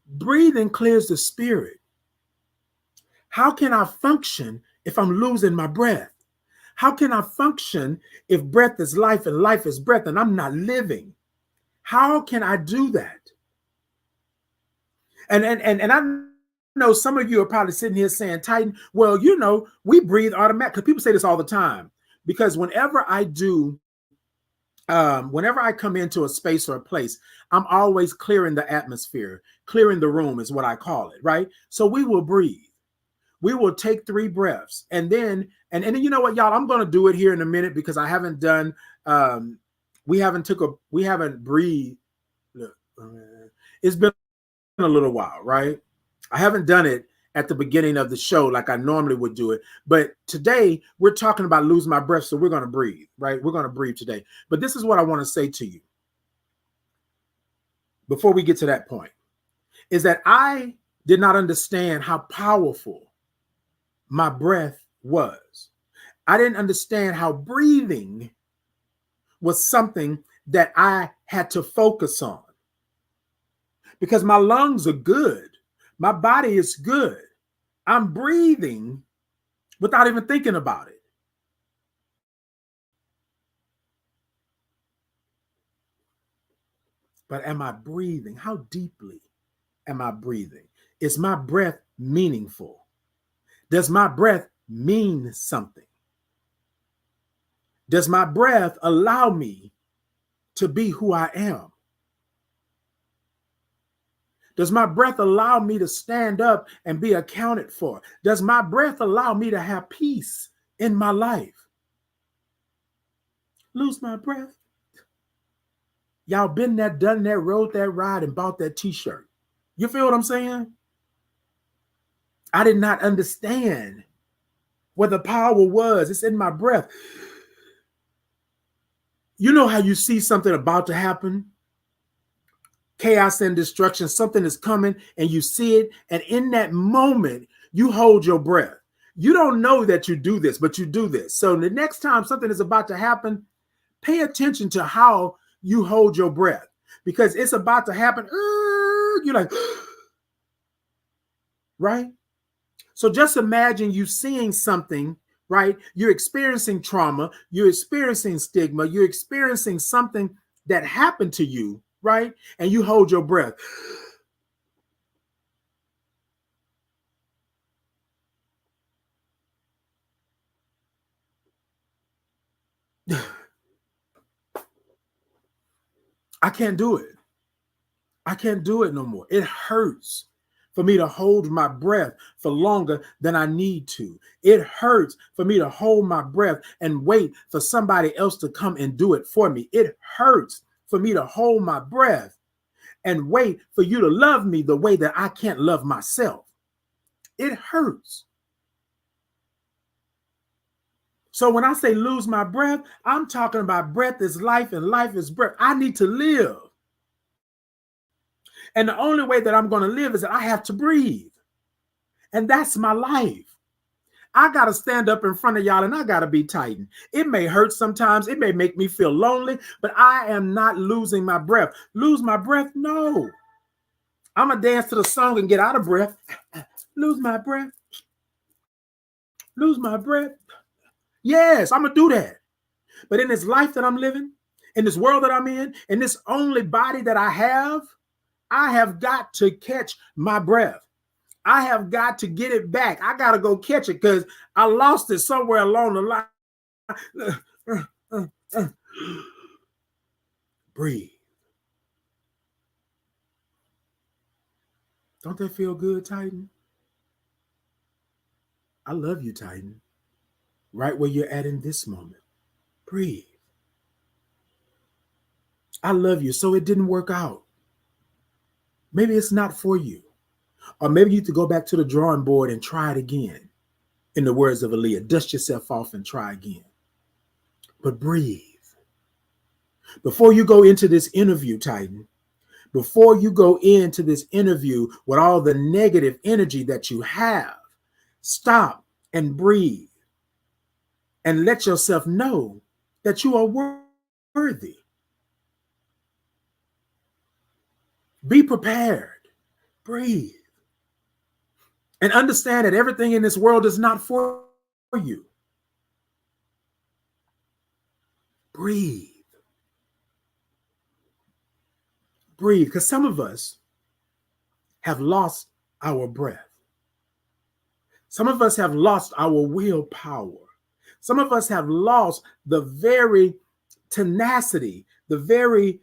Breathing clears the spirit. How can I function if I'm losing my breath? How can I function if breath is life and life is breath and I'm not living? How can I do that? And I know some of you are probably sitting here saying, Titan, well, you know, we breathe automatic. Because people say this all the time. Because whenever I come into a space or a place, I'm always clearing the atmosphere. Clearing the room is what I call it, right? So we will breathe. We will take 3 breaths. And then you know what, y'all, I'm going to do it here in a minute because I haven't done, we haven't breathed. It's been a little while, right? I haven't done it at the beginning of the show like I normally would do it. But today we're talking about losing my breath. So we're going to breathe, right? We're going to breathe today. But this is what I want to say to you before we get to that point, is that I did not understand how powerful my breath was. I didn't understand how breathing was something that I had to focus on because my lungs are good. My body is good. I'm breathing without even thinking about it. But am I breathing? How deeply am I breathing? Is my breath meaningful? Does my breath mean something? Does my breath allow me to be who I am? Does my breath allow me to stand up and be accounted for? Does my breath allow me to have peace in my life? Lose my breath. Y'all been there, done that, rode that ride, and bought that t-shirt. You feel what I'm saying? I did not understand what the power was. It's in my breath. You know how you see something about to happen? Chaos and destruction, something is coming and you see it. And in that moment, you hold your breath. You don't know that you do this, but you do this. So the next time something is about to happen, pay attention to how you hold your breath because it's about to happen. You're like, right? So just imagine you seeing something, right? You're experiencing trauma, you're experiencing stigma, you're experiencing something that happened to you, right? And you hold your breath. I can't do it. I can't do it no more. It hurts for me to hold my breath for longer than I need to. It hurts for me to hold my breath and wait for somebody else to come and do it for me. It hurts for me to hold my breath and wait for you to love me the way that I can't love myself. It hurts. So when I say lose my breath, I'm talking about breath is life and life is breath. I need to live. And the only way that I'm going to live is that I have to breathe. And that's my life. I got to stand up in front of y'all and I got to be Titan. It may hurt sometimes. It may make me feel lonely, but I am not losing my breath. Lose my breath? No. I'm going to dance to the song and get out of breath. Lose my breath. Lose my breath. Yes, I'm going to do that. But in this life that I'm living, in this world that I'm in this only body that I have got to catch my breath. I have got to get it back. I got to go catch it because I lost it somewhere along the line. Breathe. Don't that feel good, Titan? I love you, Titan. Right where you're at in this moment. Breathe. I love you. So it didn't work out. Maybe it's not for you. Or maybe you need to go back to the drawing board and try it again. In the words of Aaliyah, dust yourself off and try again. But breathe. Before you go into this interview, Titan, before you go into this interview with all the negative energy that you have, stop and breathe and let yourself know that you are worthy. Be prepared. Breathe. And understand that everything in this world is not for you. Breathe. Breathe. Because some of us have lost our breath. Some of us have lost our willpower. Some of us have lost the very tenacity, the very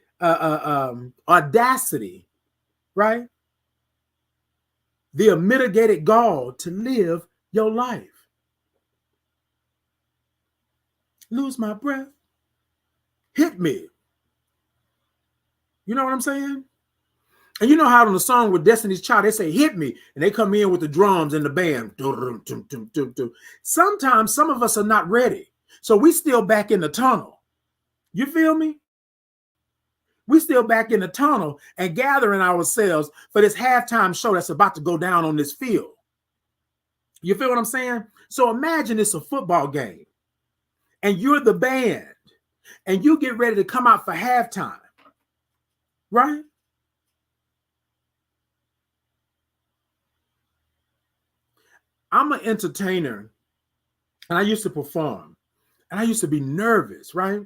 audacity, right? The unmitigated gall to live your life. Lose my breath. Hit me. You know what I'm saying? And you know how on the song with Destiny's Child, they say, hit me. And they come in with the drums and the band. Sometimes some of us are not ready. So we still back in the tunnel. You feel me? We still back in the tunnel and gathering ourselves for this halftime show that's about to go down on this field. You feel what I'm saying? So imagine it's a football game and you're the band and you get ready to come out for halftime, right? I'm an entertainer and I used to perform and I used to be nervous, right?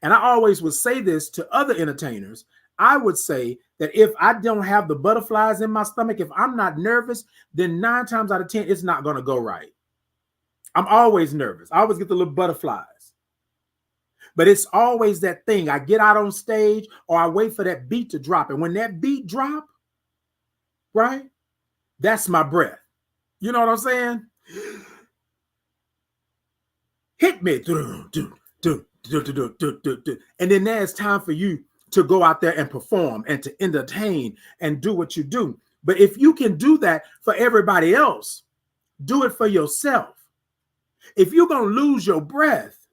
And I always would say this to other entertainers. I would say that if I don't have the butterflies in my stomach, if I'm not nervous, then 9 times out of 10, it's not going to go right. I'm always nervous. I always get the little butterflies. But it's always that thing. I get out on stage or I wait for that beat to drop. And when that beat drop, right, that's my breath. You know what I'm saying? Hit me. And then there's time for you to go out there and perform and to entertain and do what you do. But if you can do that for everybody else, do it for yourself. If you're going to lose your breath,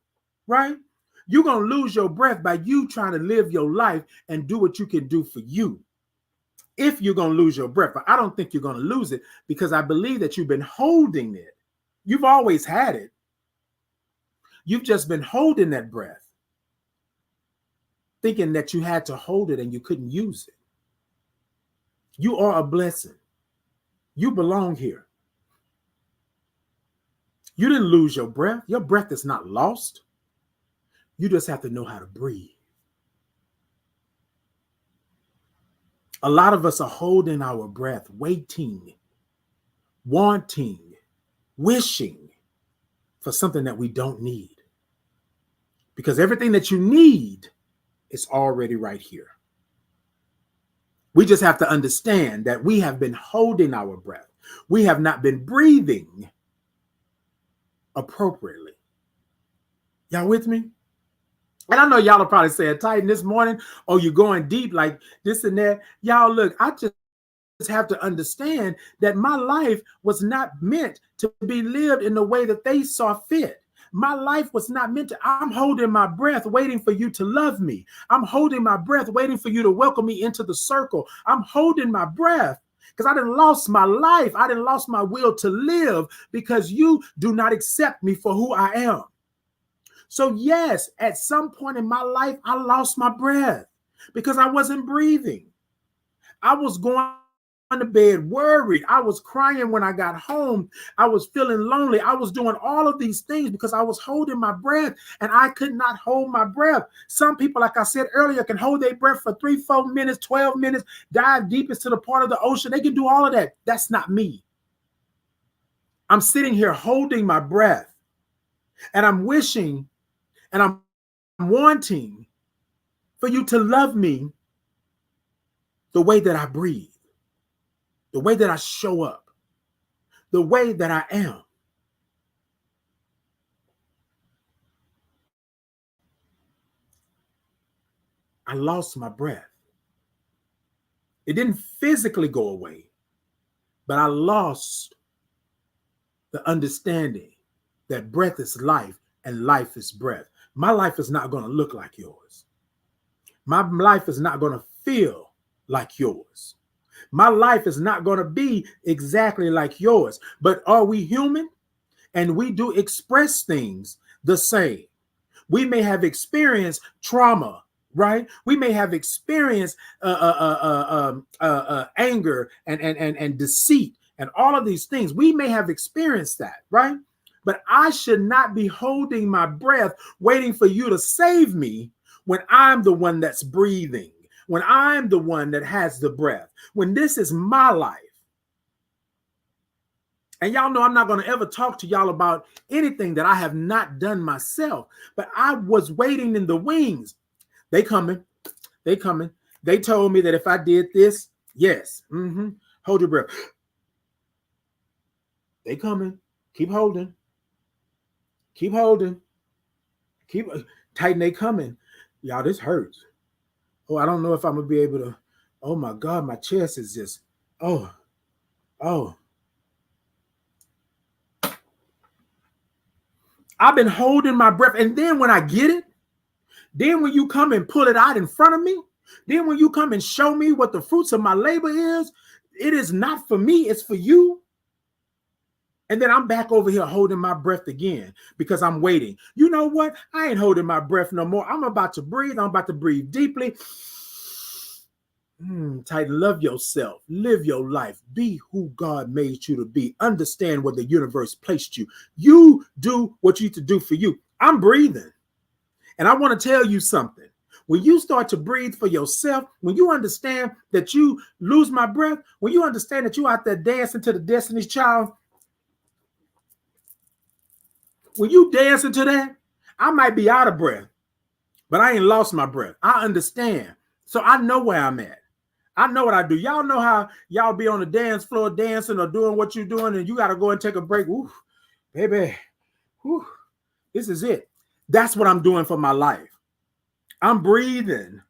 right? You're going to lose your breath by you trying to live your life and do what you can do for you. If you're going to lose your breath, but I don't think you're going to lose it because I believe that you've been holding it. You've always had it. You've just been holding that breath, thinking that you had to hold it and you couldn't use it. You are a blessing. You belong here. You didn't lose your breath. Your breath is not lost. You just have to know how to breathe. A lot of us are holding our breath, waiting, wanting, wishing for something that we don't need. Because everything that you need is already right here. We just have to understand that we have been holding our breath. We have not been breathing appropriately. Y'all with me? And I know y'all are probably saying, Titan, this morning, oh, you're going deep like this and that. Y'all, look, I just have to understand that my life was not meant to be lived in the way that they saw fit. My life was not meant to, I'm holding my breath waiting for you to love me. I'm holding my breath waiting for you to welcome me into the circle. I'm holding my breath because I done lost my life. I done lost my will to live because you do not accept me for who I am. So yes, at some point in my life, I lost my breath because I wasn't breathing. I was going to bed worried. I was crying when I got home. I was feeling lonely. I was doing all of these things because I was holding my breath and I could not hold my breath. Some people, like I said earlier, can hold their breath for 3, 4 minutes, 12 minutes, dive deep into the part of the ocean. They can do all of that. That's not me. I'm sitting here holding my breath and I'm wishing and I'm wanting for you to love me the way that I breathe. the way that I show up, the way that I am. I lost my breath. It didn't physically go away, but I lost the understanding that breath is life and life is breath. My life is not going to look like yours. My life is not going to feel like yours. My life is not going to be exactly like yours. But are we human? And we do express things the same. We may have experienced trauma, right? We may have experienced anger and deceit and all of these things. We may have experienced that, right? But I should not be holding my breath, waiting for you to save me when I'm the one that's breathing, when I'm the one that has the breath, when this is my life. And y'all know I'm not going to ever talk to y'all about anything that I have not done myself, but I was waiting in the wings. They coming. They coming. They told me that if I did this, yes. Hold your breath. They coming. Keep holding. Keep holding. Keep tighten. They coming. Y'all, this hurts. Oh, I don't know if I'm going to be able to. Oh, my God. My chest is just. Oh. I've been holding my breath. And then when I get it, then when you come and pull it out in front of me, then when you come and show me what the fruits of my labor is, it is not for me, it's for you. And then I'm back over here holding my breath again because I'm waiting. You know what? I ain't holding my breath no more. I'm about to breathe. I'm about to breathe deeply. Tighten, love yourself. Live your life. Be who God made you to be. Understand where the universe placed you. You do what you need to do for you. I'm breathing. And I want to tell you something. When you start to breathe for yourself, when you understand that you lose my breath, when you understand that you out there dancing to the Destiny's Child, when you dancing to that, I might be out of breath, but I ain't lost my breath. I understand. So I know where I'm at. I know what I do. Y'all know how y'all be on the dance floor dancing or doing what you're doing and you got to go and take a break. Ooh, baby, ooh, this is it. That's what I'm doing for my life. I'm breathing.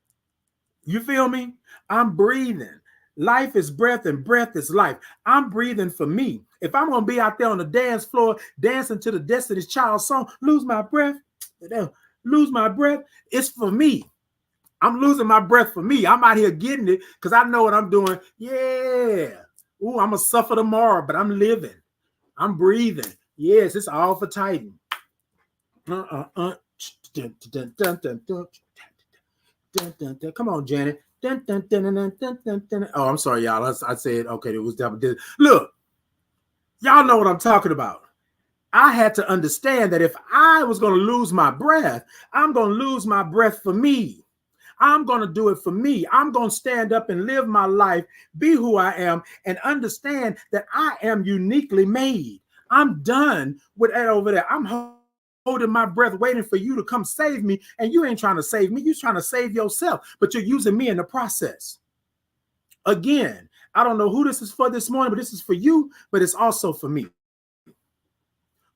You feel me? I'm breathing. Life is breath and breath is life. I'm breathing for me. If I'm going to be out there on the dance floor dancing to the Destiny's Child song, lose my breath, it's for me. I'm losing my breath for me. I'm out here getting it because I know what I'm doing. Yeah. Ooh, I'm going to suffer tomorrow, but I'm living. I'm breathing. Yes, it's all for Titan. Come on, Janet. Oh, I'm sorry, y'all. I said, okay, it was that. Look, y'all know what I'm talking about. I had to understand that if I was going to lose my breath, I'm going to lose my breath for me. I'm going to do it for me. I'm going to stand up and live my life, be who I am, and understand that I am uniquely made. I'm done with that over there. I'm holding my breath, waiting for you to come save me, and you ain't trying to save me. You're trying to save yourself, but you're using me in the process. Again, I don't know who this is for this morning, but this is for you, but it's also for me.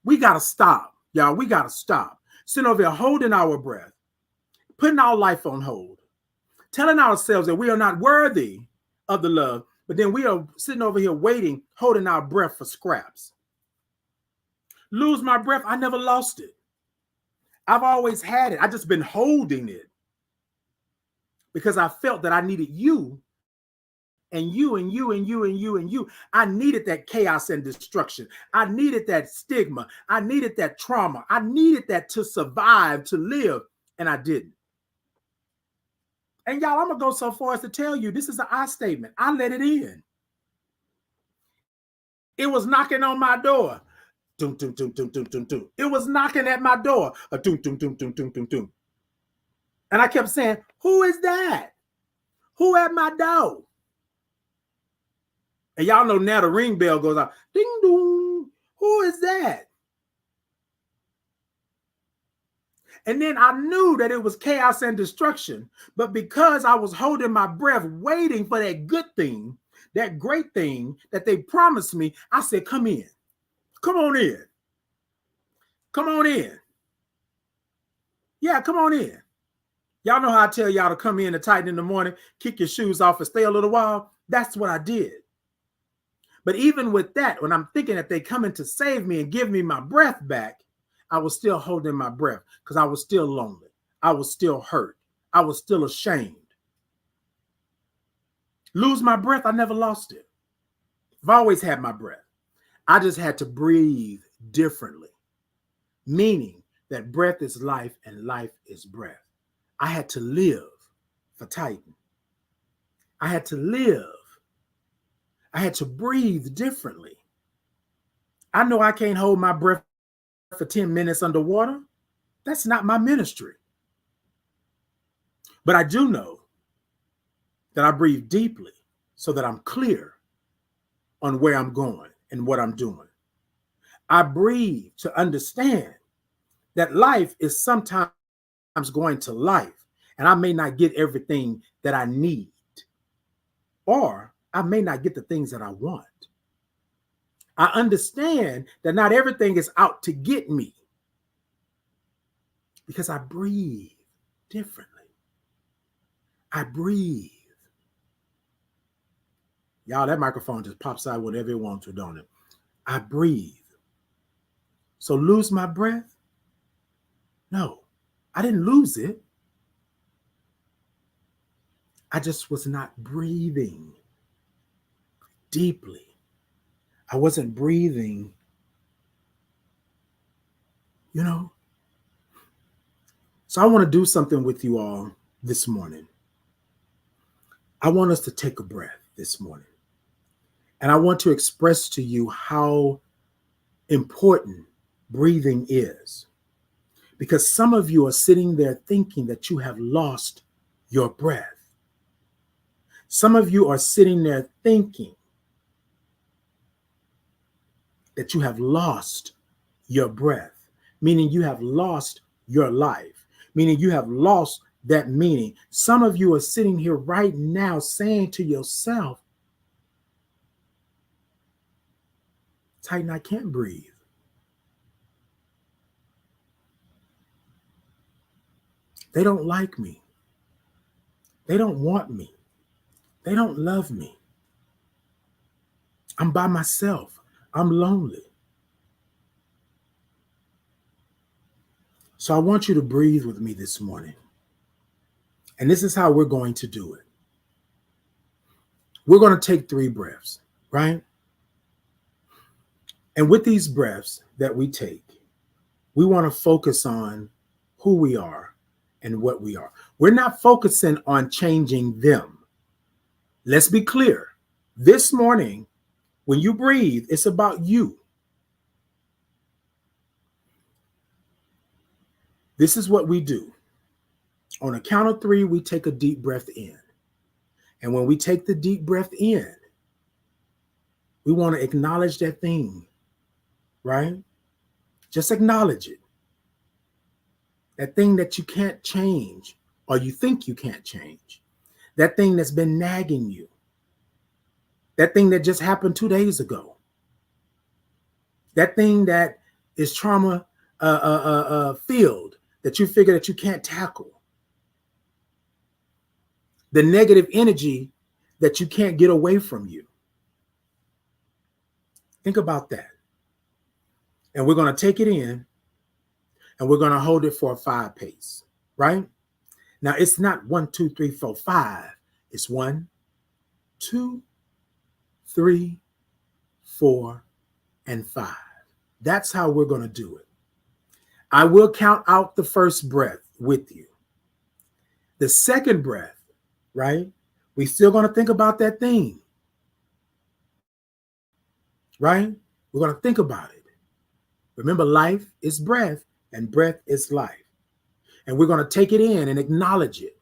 We got to stop, y'all. We got to stop. Sitting over here holding our breath, putting our life on hold, telling ourselves that we are not worthy of the love, but then we are sitting over here waiting, holding our breath for scraps. Lose my breath. I never lost it. I've always had it. I just been holding it because I felt that I needed you and you and you and you and you and you. I needed that chaos and destruction. I needed that stigma. I needed that trauma. I needed that to survive, to live, and I didn't. And y'all, I'm going to go so far as to tell you, this is an I statement. I let it in. It was knocking on my door. Doom, doom, doom, doom, doom, doom, doom. It was knocking at my door. Doom, doom, doom, doom, doom, doom, doom. And I kept saying, who is that? Who at my door? And y'all know now the ring bell goes out. Ding, dong. Who is that? And then I knew that it was chaos and destruction. But because I was holding my breath, waiting for that good thing, that great thing that they promised me, I said, come in. Come on in. Come on in. Yeah, come on in. Y'all know how I tell y'all to come in and tighten in the morning, kick your shoes off and stay a little while? That's what I did. But even with that, when I'm thinking that they coming to save me and give me my breath back, I was still holding my breath because I was still lonely. I was still hurt. I was still ashamed. Lose my breath? I never lost it. I've always had my breath. I just had to breathe differently, meaning that breath is life and life is breath. I had to live for Titan. I had to live. I had to breathe differently. I know I can't hold my breath for 10 minutes underwater. That's not my ministry. But I do know that I breathe deeply so that I'm clear on where I'm going and what I'm doing. I breathe to understand that life is sometimes going to life, and I may not get everything that I need, or I may not get the things that I want. I understand that not everything is out to get me because I breathe differently. I breathe. Y'all, that microphone just pops out whenever it wants to, don't it? I breathe. So lose my breath? No, I didn't lose it. I just was not breathing deeply. I wasn't breathing, So I want to do something with you all this morning. I want us to take a breath this morning. And I want to express to you how important breathing is. Because some of you are sitting there thinking that you have lost your breath. Some of you are sitting there thinking that you have lost your breath, meaning you have lost your life, meaning you have lost that meaning. Some of you are sitting here right now saying to yourself, Titan, I can't breathe. They don't like me. They don't want me. They don't love me. I'm by myself. I'm lonely. So I want you to breathe with me this morning. And this is how we're going to do it. We're going to take 3 breaths, right? And with these breaths that we take, we want to focus on who we are and what we are. We're not focusing on changing them. Let's be clear. This morning, when you breathe, it's about you. This is what we do. On a count of 3, we take a deep breath in. And when we take the deep breath in, we want to acknowledge that thing, right? Just acknowledge it. That thing that you can't change or you think you can't change. That thing that's been nagging you. That thing that just happened 2 days ago. That thing that is trauma filled that you figure that you can't tackle. The negative energy that you can't get away from you. Think about that. And we're going to take it in and we're going to hold it for a 5 pace, right? Now it's not 1, 2, 3, 4, 5. It's 1, 2, 3, 4, and 5. That's how we're going to do it. I will count out the first breath with you. The second breath, right? We're still going to think about that thing, right? We're going to think about it. Remember, life is breath and breath is life. And we're going to take it in and acknowledge it,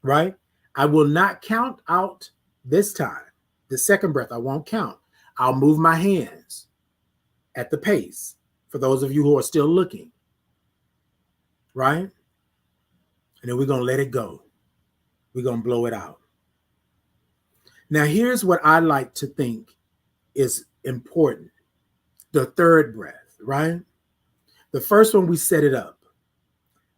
right? I will not count out this time. The second breath, I won't count. I'll move my hands at the pace for those of you who are still looking, right? And then we're going to let it go. We're going to blow it out. Now, here's what I like to think is important. The third breath, right? The first one, we set it up.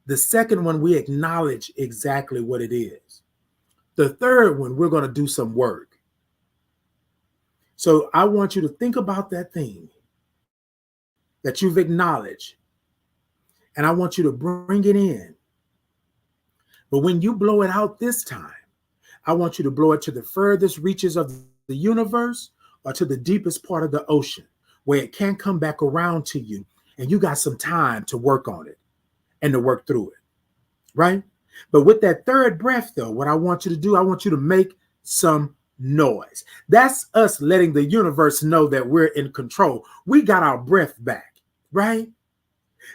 The second one, we acknowledge exactly what it is. The third one, we're going to do some work. So I want you to think about that thing that you've acknowledged, and I want you to bring it in. But when you blow it out this time, I want you to blow it to the furthest reaches of the universe or to the deepest part of the ocean where it can't come back around to you, and you got some time to work on it and to work through it, right? But with that third breath, though, what I want you to do, I want you to make some noise. That's us letting the universe know that we're in control. We got our breath back, right?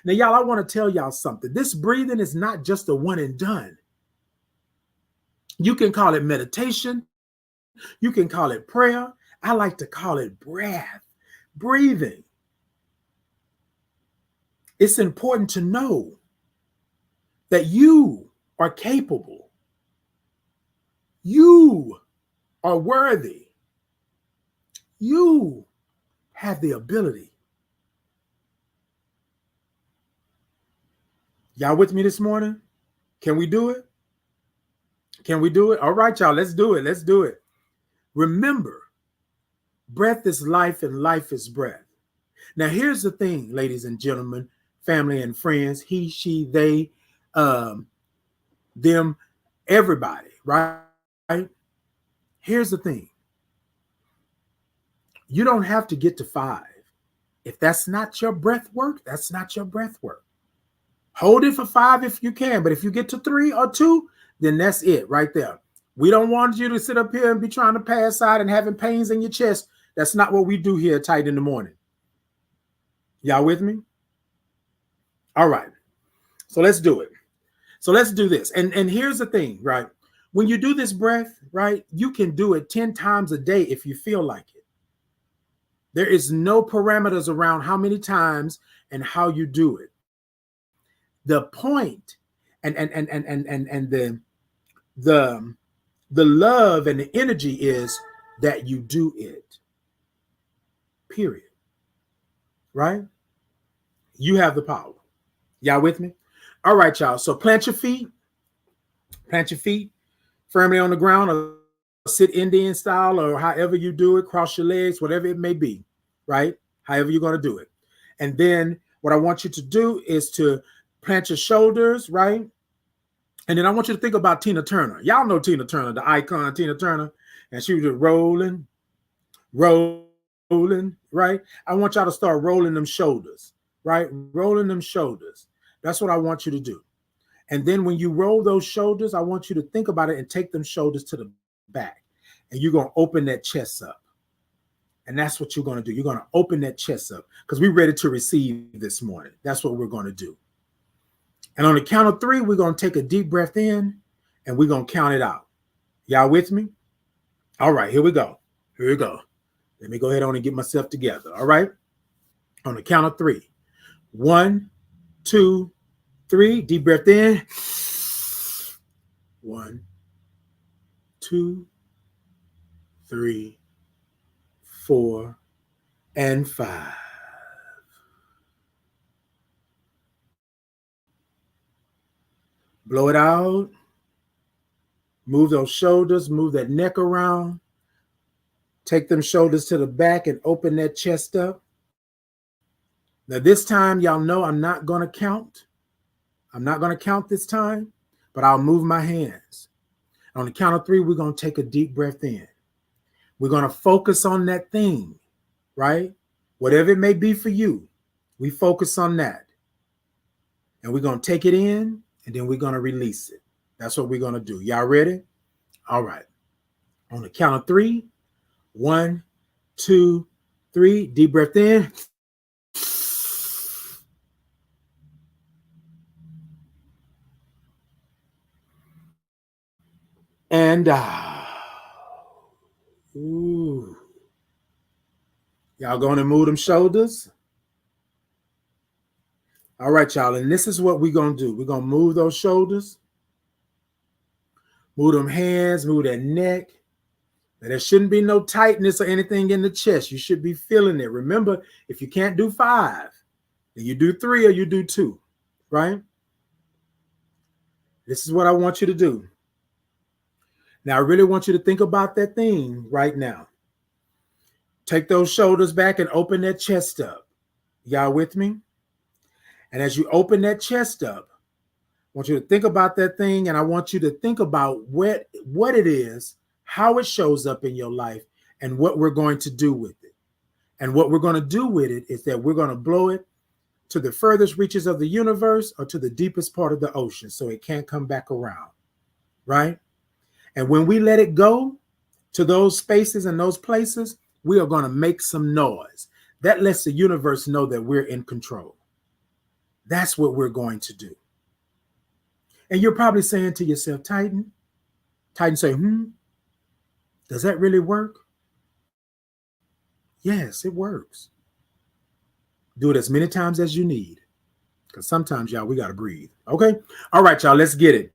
Now, y'all, I want to tell y'all something. This breathing is not just a one and done. You can call it meditation. You can call it prayer. I like to call it breath, breathing. It's important to know that you are capable. You are worthy. You have the ability. Y'all with me this morning? Can we do it? Can we do it? All right, y'all, let's do it. Let's do it. Remember, breath is life and life is breath. Now, here's the thing, ladies and gentlemen, family and friends, he, she, they, them, everybody, right? Here's the thing. You don't have to get to 5. If that's not your breath work, that's not your breath work. Hold it for 5 if you can, but if you get to 3 or 2, then that's it right there. We don't want you to sit up here and be trying to pass out and having pains in your chest. That's not what we do here Tight in the Morning. Y'all with me? All right. So let's do it. So let's do this. And here's the thing, right? When you do this breath, right, you can do it 10 times a day if you feel like it. There is no parameters around how many times and how you do it. The point and the love and the energy is that you do it. Period. Right? You have the power. Y'all with me? All right, y'all. So plant your feet firmly on the ground, or sit Indian style, or however you do it, cross your legs, whatever it may be, right? However you're going to do it. And then what I want you to do is to plant your shoulders, right? And then I want you to think about Tina Turner. Y'all know Tina Turner, the icon Tina Turner. And she was just rolling, right? I want y'all to start rolling them shoulders, right? Rolling them shoulders. That's what I want you to do. And then when you roll those shoulders, I want you to think about it and take them shoulders to the back. And you're going to open that chest up. And that's what you're going to do. You're going to open that chest up because we're ready to receive this morning. That's what we're going to do. And on the count of 3, we're going to take a deep breath in and we're going to count it out. Y'all with me? All right, here we go. Here we go. Let me go ahead on and get myself together. All right. On the count of 3. 1, 2, 3. Deep breath in. 1, 2, 3, 4, and 5. Blow it out. Move those shoulders, move that neck around. Take them shoulders to the back and open that chest up. Now this time, y'all know I'm not going to count. I'm not going to count this time, but I'll move my hands. On the count of 3, we're going to take a deep breath in. We're going to focus on that thing, right? Whatever it may be for you, we focus on that. And we're going to take it in, and then we're going to release it. That's what we're going to do. Y'all ready? All right. On the count of 3, 1, 2, 3. Deep breath in. And ooh. Y'all going to move them shoulders? All right, y'all. And this is what we're going to do. We're going to move those shoulders. Move them hands, move that neck. And there shouldn't be no tightness or anything in the chest. You should be feeling it. Remember, if you can't do 5, then you do 3 or you do 2, right? This is what I want you to do. Now, I really want you to think about that thing right now. Take those shoulders back and open that chest up. Y'all with me? And as you open that chest up, I want you to think about that thing, and I want you to think about what it is, how it shows up in your life, and what we're going to do with it. And what we're going to do with it is that we're going to blow it to the furthest reaches of the universe or to the deepest part of the ocean so it can't come back around, right? And when we let it go to those spaces and those places, we are going to make some noise. That lets the universe know that we're in control. That's what we're going to do. And you're probably saying to yourself, Titan say, does that really work? Yes, it works. Do it as many times as you need. Because sometimes, y'all, we got to breathe. Okay? All right, y'all, let's get it.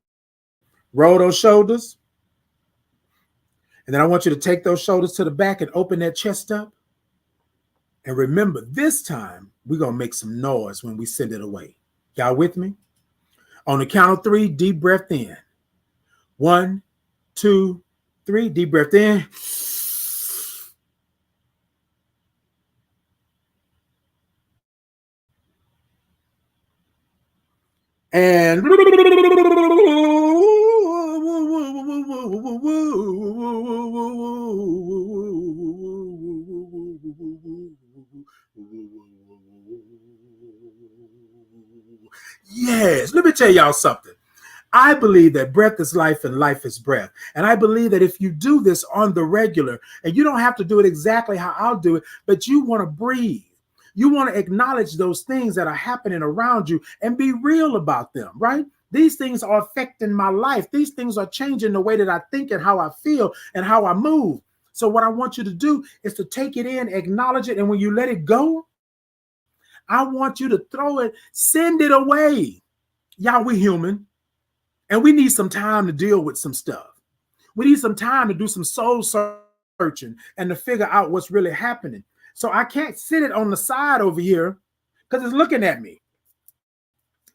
Roll those shoulders. And then I want you to take those shoulders to the back and open that chest up. And remember, this time, we're going to make some noise when we send it away. Y'all with me? On the count of 3, deep breath in. 1, 2, 3, deep breath in. And yes, let me tell y'all something. I believe that breath is life and life is breath. And I believe that if you do this on the regular, and you don't have to do it exactly how I'll do it, but you want to breathe. You want to acknowledge those things that are happening around you and be real about them, right? These things are affecting my life. These things are changing the way that I think and how I feel and how I move. So what I want you to do is to take it in, acknowledge it, and when you let it go, I want you to throw it, send it away. Y'all, we human. And we need some time to deal with some stuff. We need some time to do some soul searching and to figure out what's really happening. So I can't sit it on the side over here because it's looking at me.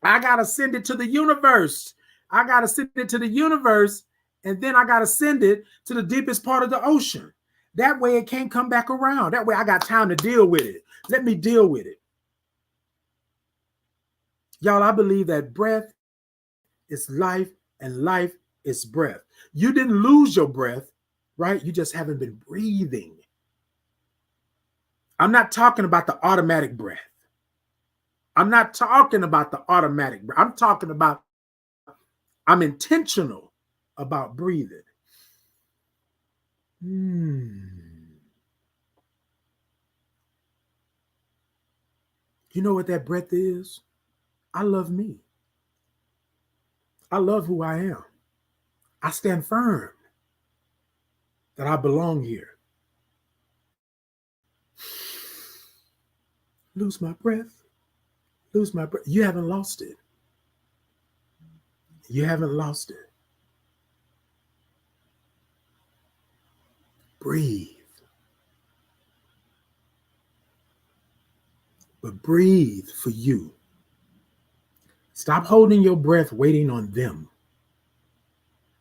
I got to send it to the universe. I got to send it to the universe, and then I got to send it to the deepest part of the ocean. That way it can't come back around. That way I got time to deal with it. Let me deal with it. Y'all, I believe that breath is life and life is breath. You didn't lose your breath, right? You just haven't been breathing. I'm not talking about the automatic breath. I'm not talking about the automatic breath. I'm talking about I'm intentional about breathing. You know what that breath is? I love me. I love who I am. I stand firm that I belong here. Lose my breath. Lose my breath. You haven't lost it. You haven't lost it. Breathe. But breathe for you. Stop holding your breath waiting on them.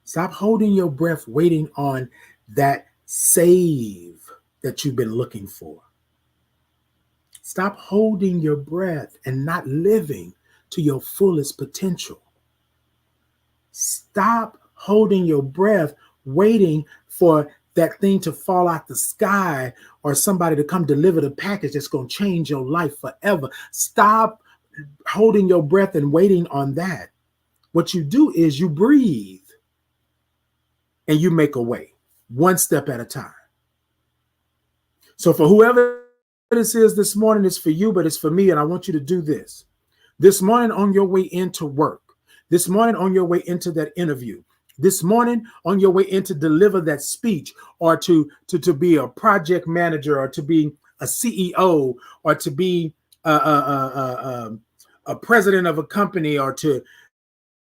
Stop holding your breath waiting on that save that you've been looking for. Stop holding your breath and not living to your fullest potential. Stop holding your breath waiting for that thing to fall out the sky or somebody to come deliver the package that's going to change your life forever. Stop holding your breath and waiting on that. What you do is you breathe and you make a way, one step at a time. So for whoever this is this morning, it's for you, but it's for me. And I want you to do this. This morning on your way into work, this morning on your way into that interview, this morning on your way in to deliver that speech or to be a project manager or to be a CEO or to be a president of a company or to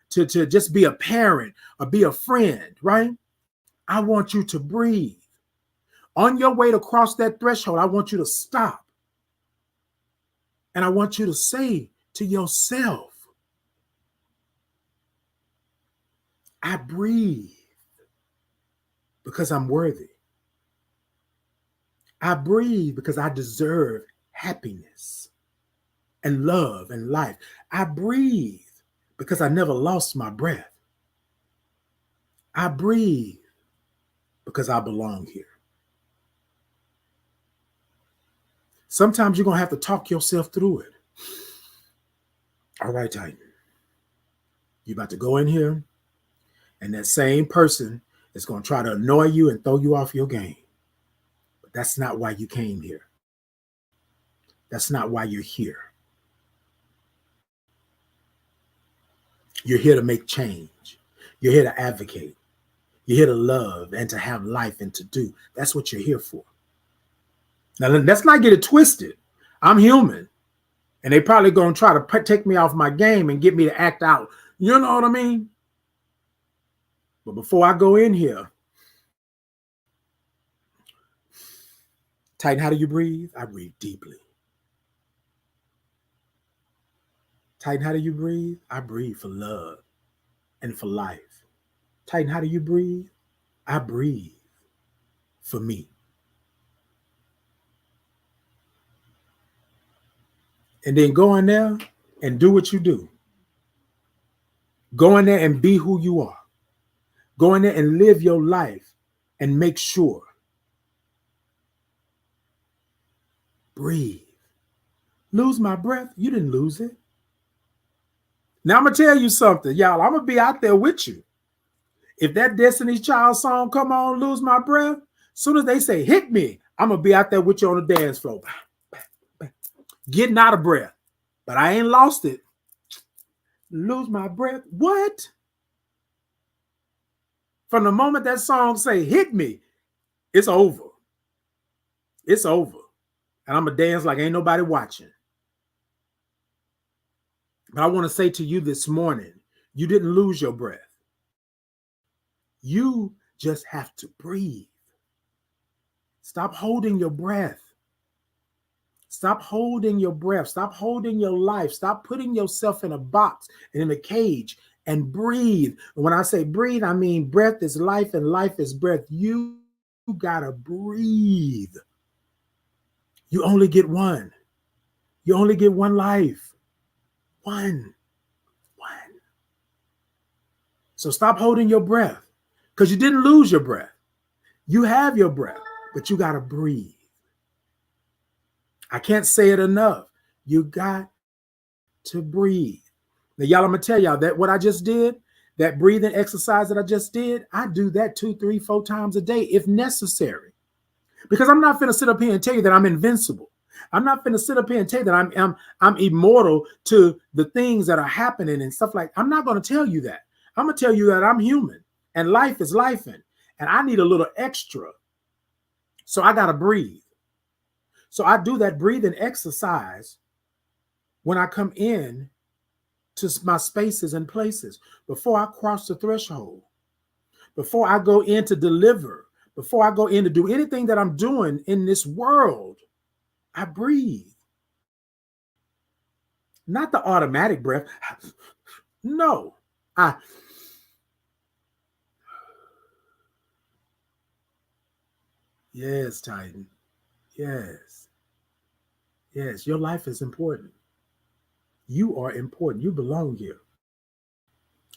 just be a parent or be a friend, right? I want you to breathe. On your way to cross that threshold, I want you to stop. And I want you to say to yourself, I breathe because I'm worthy. I breathe because I deserve happiness and love and life. I breathe because I never lost my breath. I breathe because I belong here. Sometimes you're going to have to talk yourself through it. All right, Titan. You're about to go in here, and that same person is going to try to annoy you and throw you off your game. But that's not why you came here. That's not why you're here. You're here to make change. You're here to advocate. You're here to love and to have life and to do. That's what you're here for. Now, let's not get it twisted. I'm human. And they probably going to try to take me off my game and get me to act out. You know what I mean? But before I go in here, Titan, how do you breathe? I breathe deeply. Titan, how do you breathe? I breathe for love and for life. Titan, how do you breathe? I breathe for me. And then go in there and do what you do. Go in there and be who you are. Go in there and live your life and make sure. Breathe. Lose my breath? You didn't lose it. Now I'm going to tell you something, y'all. I'm going to be out there with you. If that Destiny's Child song come on, Lose My Breath, as soon as they say, hit me, I'm going to be out there with you on the dance floor. Getting out of breath. But I ain't lost it. Lose my breath. What? From the moment that song say, hit me, it's over. It's over. And I'm going to dance like ain't nobody watching. But I want to say to you this morning, you didn't lose your breath. You just have to breathe. Stop holding your breath. Stop holding your breath. Stop holding your life. Stop putting yourself in a box and in a cage and breathe. And when I say breathe, I mean breath is life and life is breath. You gotta breathe. You only get one. You only get one life. One. So stop holding your breath because you didn't lose your breath. You have your breath, but you gotta breathe. I can't say it enough. You got to breathe. Now, y'all, I'm going to tell y'all that what I just did, that breathing exercise that I just did, I do that 2, 3, 4 times a day if necessary. Because I'm not finna sit up here and tell you that I'm invincible. I'm not finna sit up here and tell you that I'm immortal to the things that are happening and stuff like that. I'm not going to tell you that. I'm going to tell you that I'm human and life is lifing and I need a little extra. So I got to breathe. So I do that breathing exercise when I come in to my spaces and places, before I cross the threshold, before I go in to deliver, before I go in to do anything that I'm doing in this world, I breathe. Not the automatic breath. No, Yes, Titan. Yes, your life is important. You are important. You belong here.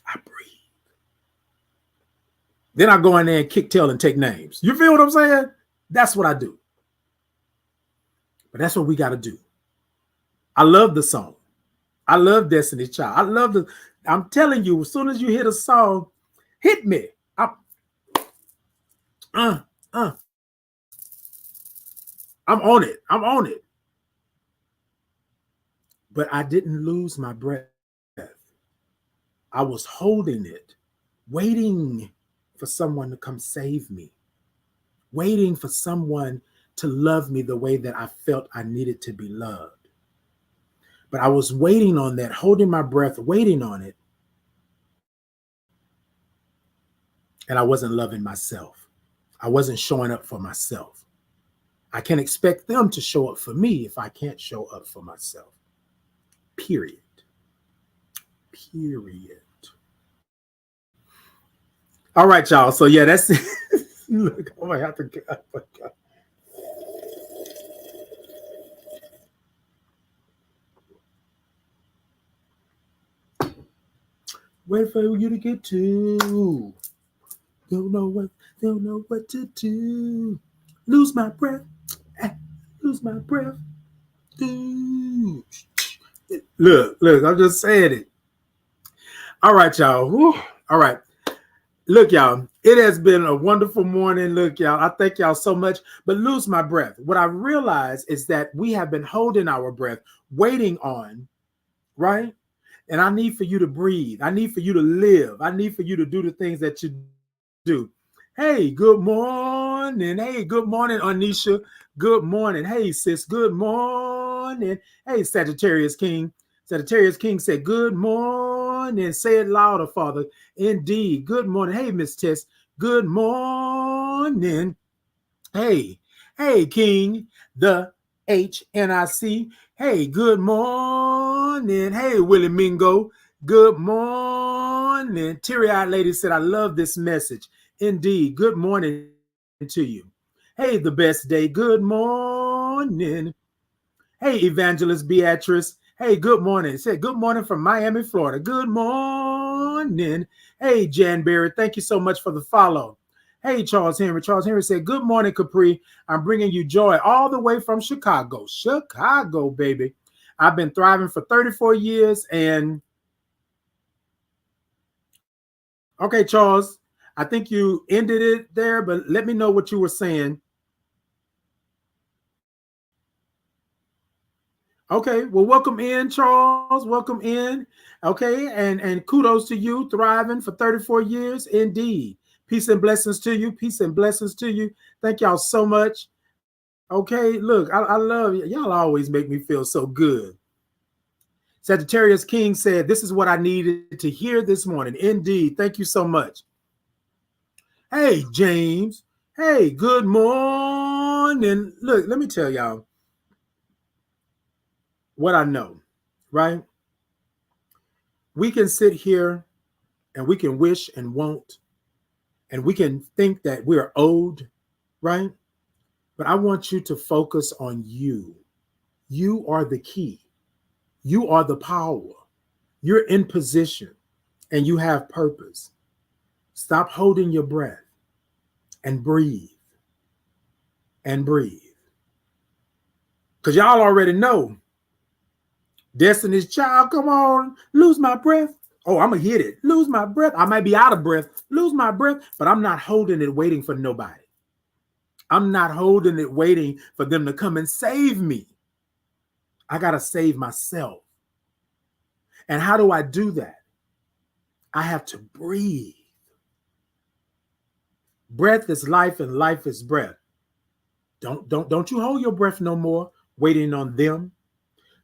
I breathe. Then I go in there and kick tail and take names. You feel what I'm saying? That's what I do. But that's what we got to do. I love the song. I love Destiny's Child. I'm telling you, as soon as you hear the song, hit me. I'm on it. I'm on it. But I didn't lose my breath. I was holding it, waiting for someone to come save me, waiting for someone to love me the way that I felt I needed to be loved. But I was waiting on that, holding my breath, waiting on it. And I wasn't loving myself. I wasn't showing up for myself. I can't expect them to show up for me if I can't show up for myself. Period. Period. All right, y'all. So yeah, that's look. I might have to. Wait for you to get to. Don't know what to do. Lose my breath. Lose my breath. Ooh. Look, I'm just saying it. All right, y'all. Whew. All right. Look, y'all, it has been a wonderful morning. Look, y'all, I thank y'all so much, but lose my breath. What I realize is that we have been holding our breath, waiting on, right? And I need for you to breathe. I need for you to live. I need for you to do the things that you do. Hey, good morning. Hey, good morning, Anisha. Good morning. Hey, sis. Good morning. Hey, Sagittarius King. Sagittarius King said, good morning. Say it louder, Father. Indeed. Good morning. Hey, Miss Tess. Good morning. Hey, King, the HNIC. Hey, good morning. Hey, Willie Mingo. Good morning. Teary-eyed lady said, I love this message. Indeed. Good morning to you. Hey, the best day. Good morning. Hey, Evangelist Beatrice. Hey, good morning. Said good morning from Miami, Florida. Good morning. Hey, Jan Berry. Thank you so much for the follow. Hey, Charles Henry. Charles Henry said, good morning, Capri. I'm bringing you joy all the way from Chicago. Chicago, baby. I've been thriving for 34 years. And okay, Charles, I think you ended it there, but let me know what you were saying. Okay, well, welcome in, Charles. Welcome in. Okay, and kudos to you, thriving for 34 years. Indeed. Peace and blessings to you. Peace and blessings to you. Thank y'all so much. Okay, look, I love you. Y'all always make me feel so good. Sagittarius King said, this is what I needed to hear this morning. Indeed. Thank you so much. Hey, James. Hey, good morning. Look, let me tell y'all what I know, right? We can sit here and we can wish and want, and we can think that we're owed, right? But I want you to focus on you. You are the key. You are the power. You're in position and you have purpose. Stop holding your breath and breathe and breathe. Because y'all already know Destiny's Child, come on, lose my breath. Oh, I'm going to hit it. Lose my breath. I might be out of breath, lose my breath, but I'm not holding it waiting for nobody. I'm not holding it waiting for them to come and save me. I got to save myself. And how do I do that? I have to breathe. Breath is life and life is breath. Don't you hold your breath no more waiting on them.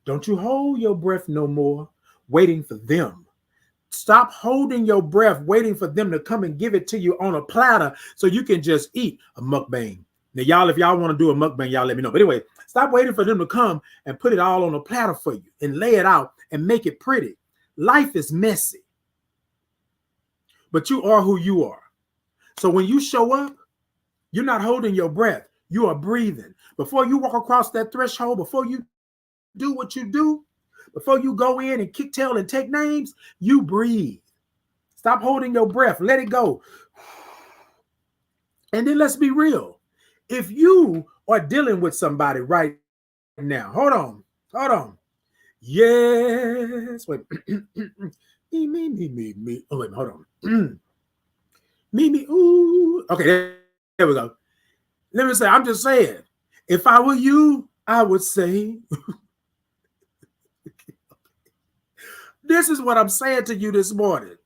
Don't you hold your breath no more waiting for them. Stop holding your breath waiting for them to come and give it to you on a platter so you can just eat a mukbang. Now, y'all, if y'all want to do a mukbang, y'all let me know. But anyway, stop waiting for them to come and put it all on a platter for you and lay it out and make it pretty. Life is messy, but you are who you are. So when you show up, you're not holding your breath. You are breathing. Before you walk across that threshold, before you do what you do, before you go in and kick tail and take names, you breathe. Stop holding your breath. Let it go. And then let's be real. If you are dealing with somebody right now, hold on. Yes. Wait. me. Oh, wait, hold on. me. Ooh. Okay, there we go. Let me say, I'm just saying, if I were you, I would say, this is what I'm saying to you this morning.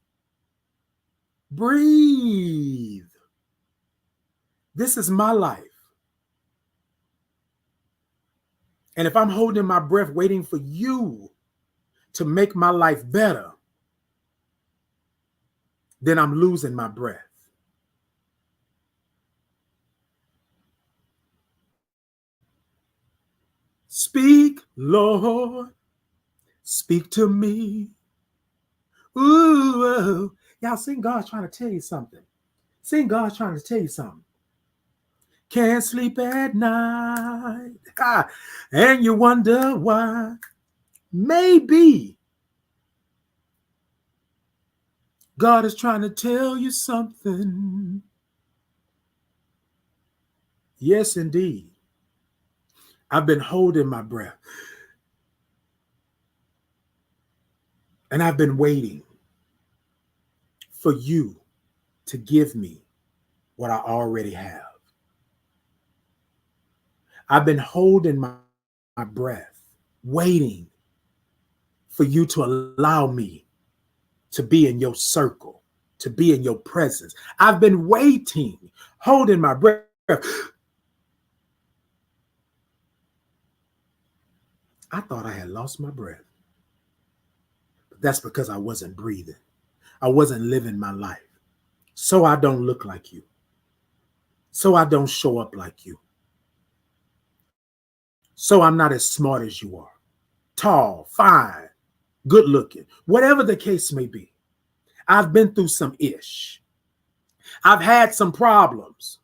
Breathe. This is my life. And if I'm holding my breath waiting for you to make my life better, then I'm losing my breath. Speak, Lord, speak to me. Ooh, y'all sing God's trying to tell you something. Sing God's trying to tell you something. Can't sleep at night. And you wonder why. Maybe God is trying to tell you something. Yes, indeed. I've been holding my breath. And I've been waiting for you to give me what I already have. I've been holding my breath, waiting for you to allow me to be in your circle, to be in your presence. I've been waiting, holding my breath. I thought I had lost my breath. But that's because I wasn't breathing. I wasn't living my life. So I don't look like you. So I don't show up like you. So I'm not as smart as you are. Tall, fine, good looking, whatever the case may be. I've been through some ish. I've had some problems.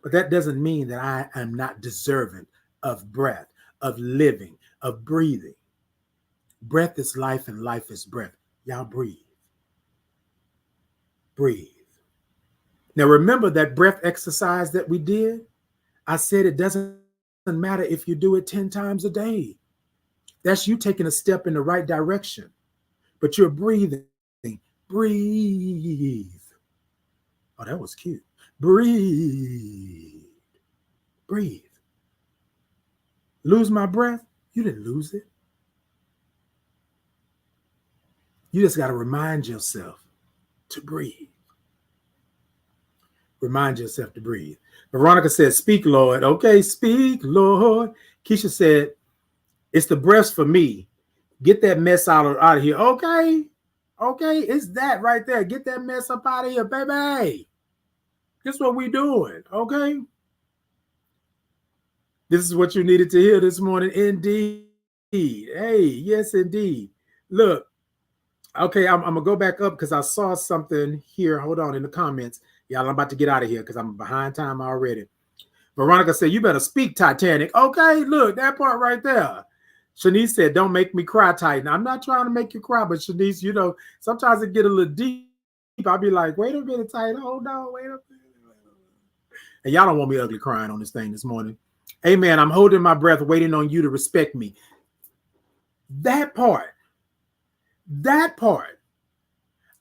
But that doesn't mean that I am not deserving of breath, of living, of breathing. Breath is life and life is breath. Y'all breathe. Breathe. Now remember that breath exercise that we did? I said it doesn't matter if you do it 10 times a day. That's you taking a step in the right direction. But you're breathing. Breathe. Oh, that was cute. Breathe. Breathe. Lose my breath? You didn't lose it. You just got to remind yourself to breathe. Remind yourself to breathe. Veronica said, speak, Lord. Okay, speak, Lord. Keisha said, it's the breath for me. Get that mess out of here. Okay. Okay, it's that right there. Get that mess up out of here, baby. That's what we doing, okay? This is what you needed to hear this morning, indeed. Hey, yes, indeed. Look, okay, I'm going to go back up because I saw something here. Hold on in the comments. Y'all, I'm about to get out of here because I'm behind time already. Veronica said, you better speak, Titanic. Okay, look, that part right there. Shanice said, don't make me cry, Titan. I'm not trying to make you cry, but Shanice, you know, sometimes it get a little deep. I'll be like, wait a minute, Titan. Hold on, wait a minute. And y'all don't want me ugly crying on this thing this morning. Amen. I'm holding my breath, waiting on you to respect me. That part.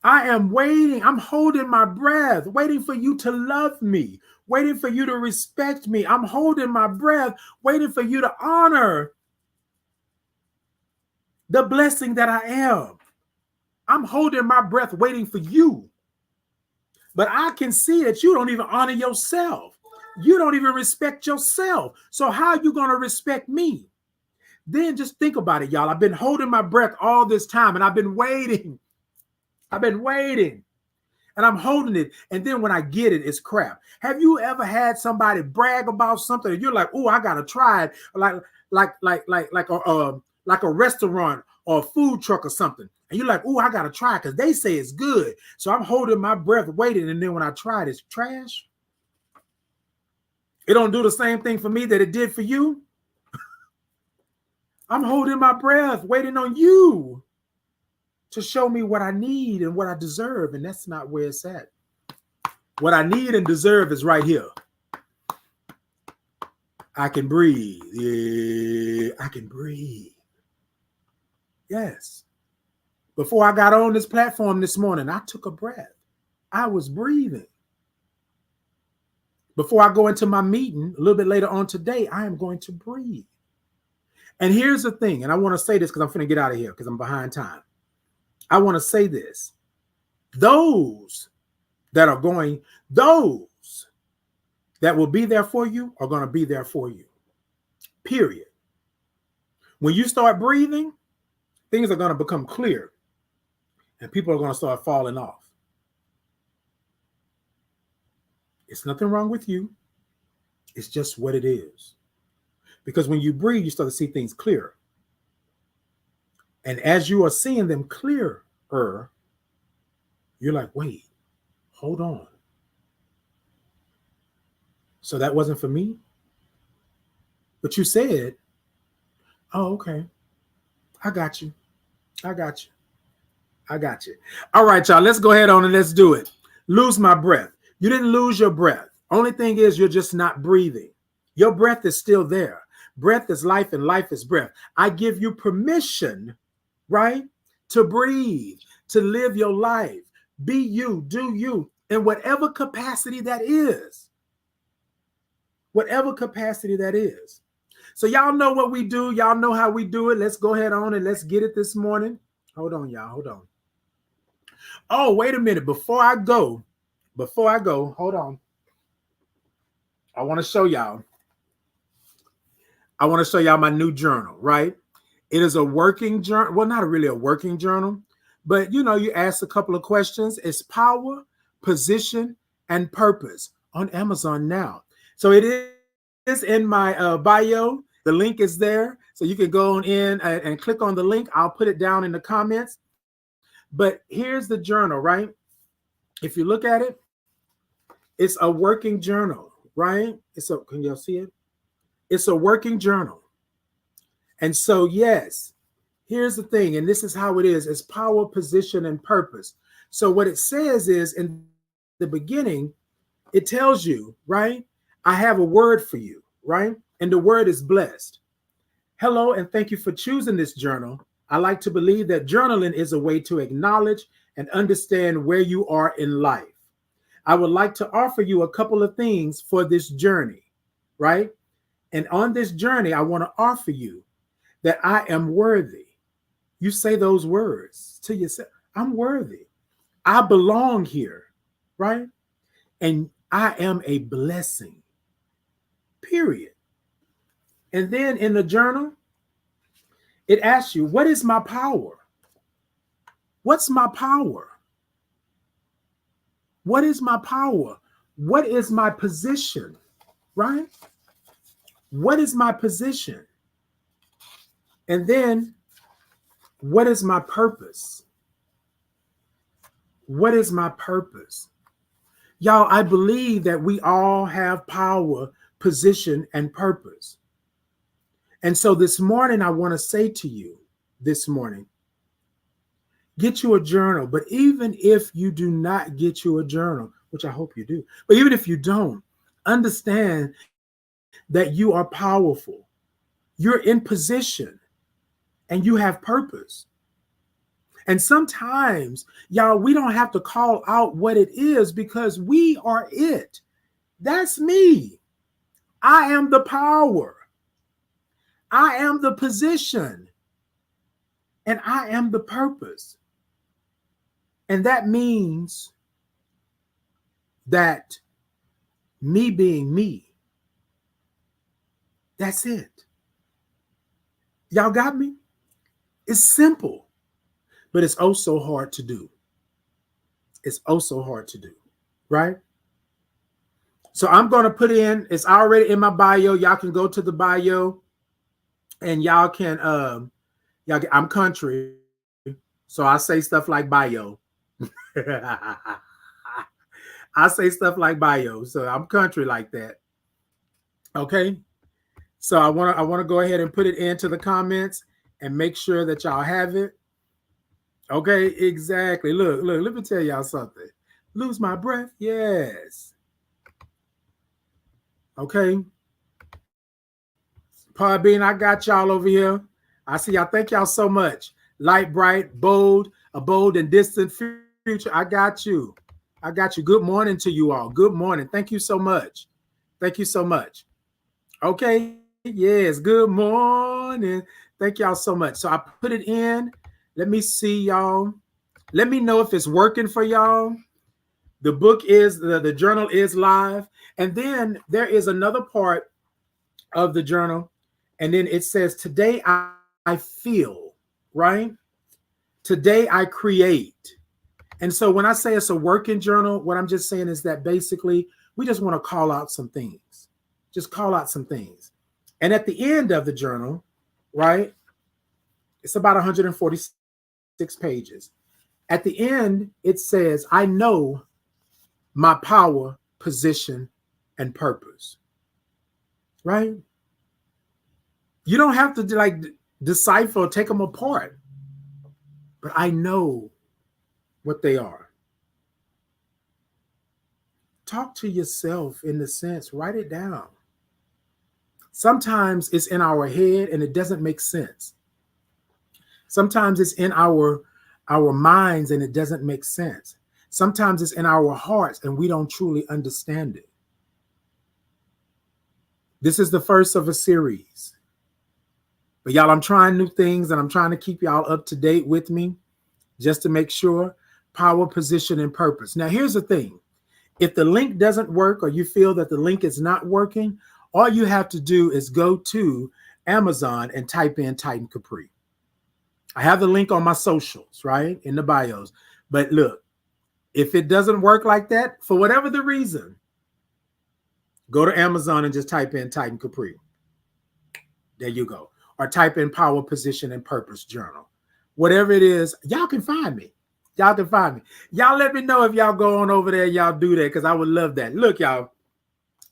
I am waiting. I'm holding my breath, waiting for you to love me, waiting for you to respect me. I'm holding my breath, waiting for you to honor the blessing that I am. I'm holding my breath, waiting for you. But I can see that you don't even honor yourself. You don't even respect yourself. So how are you going to respect me? Then just think about it, y'all. I've been holding my breath all this time and I've been waiting. And I'm holding it. And then when I get it, it's crap. Have you ever had somebody brag about something and you're like, oh, I got to try it. Like a restaurant or a food truck or something. And you're like, oh, I got to try it because they say it's good. So I'm holding my breath, waiting. And then when I try it, it's trash. It don't do the same thing for me that it did for you. I'm holding my breath, waiting on you to show me what I need and what I deserve. And that's not where it's at. What I need and deserve is right here. I can breathe. Yeah, I can breathe. Yes. Before I got on this platform this morning, I took a breath. I was breathing. Before I go into my meeting a little bit later on today, I am going to breathe. And here's the thing, and I want to say this because I'm finna get out of here because I'm behind time. I want to say this. Those that will be there for you are going to be there for you. Period. When you start breathing, things are going to become clear and people are going to start falling off. It's nothing wrong with you. It's just what it is. Because when you breathe, you start to see things clearer. And as you are seeing them clearer, you're like, wait, hold on. So that wasn't for me? But you said, oh, okay. I got you. I got you. I got you. All right, y'all, let's go ahead on and let's do it. Lose my breath. You didn't lose your breath. Only thing is you're just not breathing. Your breath is still there. Breath is life and life is breath. I give you permission, right, to breathe, to live your life. Be you, do you, in whatever capacity that is. Whatever capacity that is. So y'all know what we do. Y'all know how we do it. Let's go ahead on and let's get it this morning. Hold on, y'all. Hold on. Oh, wait a minute. Before I go, hold on. I want to show y'all. I want to show y'all my new journal, right? It is a working journal. Well, not really a working journal, but you know, you ask a couple of questions. It's power, position, and purpose on Amazon now. So it is in my bio. The link is there. So you can go on in and click on the link. I'll put it down in the comments. But here's the journal, right? If you look at it, it's a working journal, right? Can y'all see it? It's a working journal. And so, yes, here's the thing, and this is how it is. It's power, position, and purpose. So what it says is in the beginning, it tells you, right? I have a word for you, right? And the word is blessed. Hello, and thank you for choosing this journal. I like to believe that journaling is a way to acknowledge and understand where you are in life. I would like to offer you a couple of things for this journey, right? And on this journey, I want to offer you that I am worthy. You say those words to yourself. I'm worthy. I belong here, right? And I am a blessing, period. And then in the journal, it asks you, what is my power? What's my power? What is my power? What is my position, right? What is my position? And then, what is my purpose? What is my purpose? Y'all, I believe that we all have power, position, and purpose. And so this morning, I want to say to you this morning, get you a journal. But even if you do not get you a journal, which I hope you do, but even if you don't, understand that you are powerful. You're in position and you have purpose. And sometimes, y'all, we don't have to call out what it is because we are it. That's me. I am the power. I am the position. And I am the purpose. And that means that me being me, that's it. Y'all got me? It's simple, but it's oh so hard to do. It's oh so hard to do, right? So I'm going to put in, it's already in my bio. Y'all can go to the bio and y'all can, I'm country. So I say stuff like bio. I say stuff like bio. So I'm country like that. Okay. So I want to go ahead and put it into the comments and make sure that y'all have it. Okay, exactly. Look, let me tell y'all something. Lose my breath? Yes. Okay. Podbean, I got y'all over here. I see y'all. Thank y'all so much. Light, bright, bold, a bold and distant future. I got you. I got you. Good morning to you all. Good morning. Thank you so much. Thank you so much. Okay. Yes. Good morning. Thank y'all so much. So I put it in. Let me see y'all. Let me know if it's working for y'all. The book is, the journal is live. And then there is another part of the journal. And then it says, today I feel, right? Today I create. And so when I say it's a working journal, what I'm just saying is that basically we just want to call out some things. Just call out some things. And at the end of the journal, right, it's about 146 pages. At the end, it says, I know my power, position, and purpose. Right? You don't have to like decipher or take them apart, but I know what they are. Talk to yourself in the sense, write it down. Sometimes it's in our head and it doesn't make sense. Sometimes it's in our minds and it doesn't make sense. Sometimes it's in our hearts and we don't truly understand it. This is the first of a series. But y'all, I'm trying new things and I'm trying to keep y'all up to date with me just to make sure. Power, position, and purpose. Now, here's the thing. If the link doesn't work or you feel that the link is not working, all you have to do is go to Amazon and type in Titan Capri. I have the link on my socials, right, in the bios. But look, if it doesn't work like that, for whatever the reason, go to Amazon and just type in Titan Capri. There you go. Or type in Power, Position, and Purpose Journal. Whatever it is, y'all can find me. Y'all can find me. Y'all let me know if y'all go on over there, y'all do that, because I would love that. Look, y'all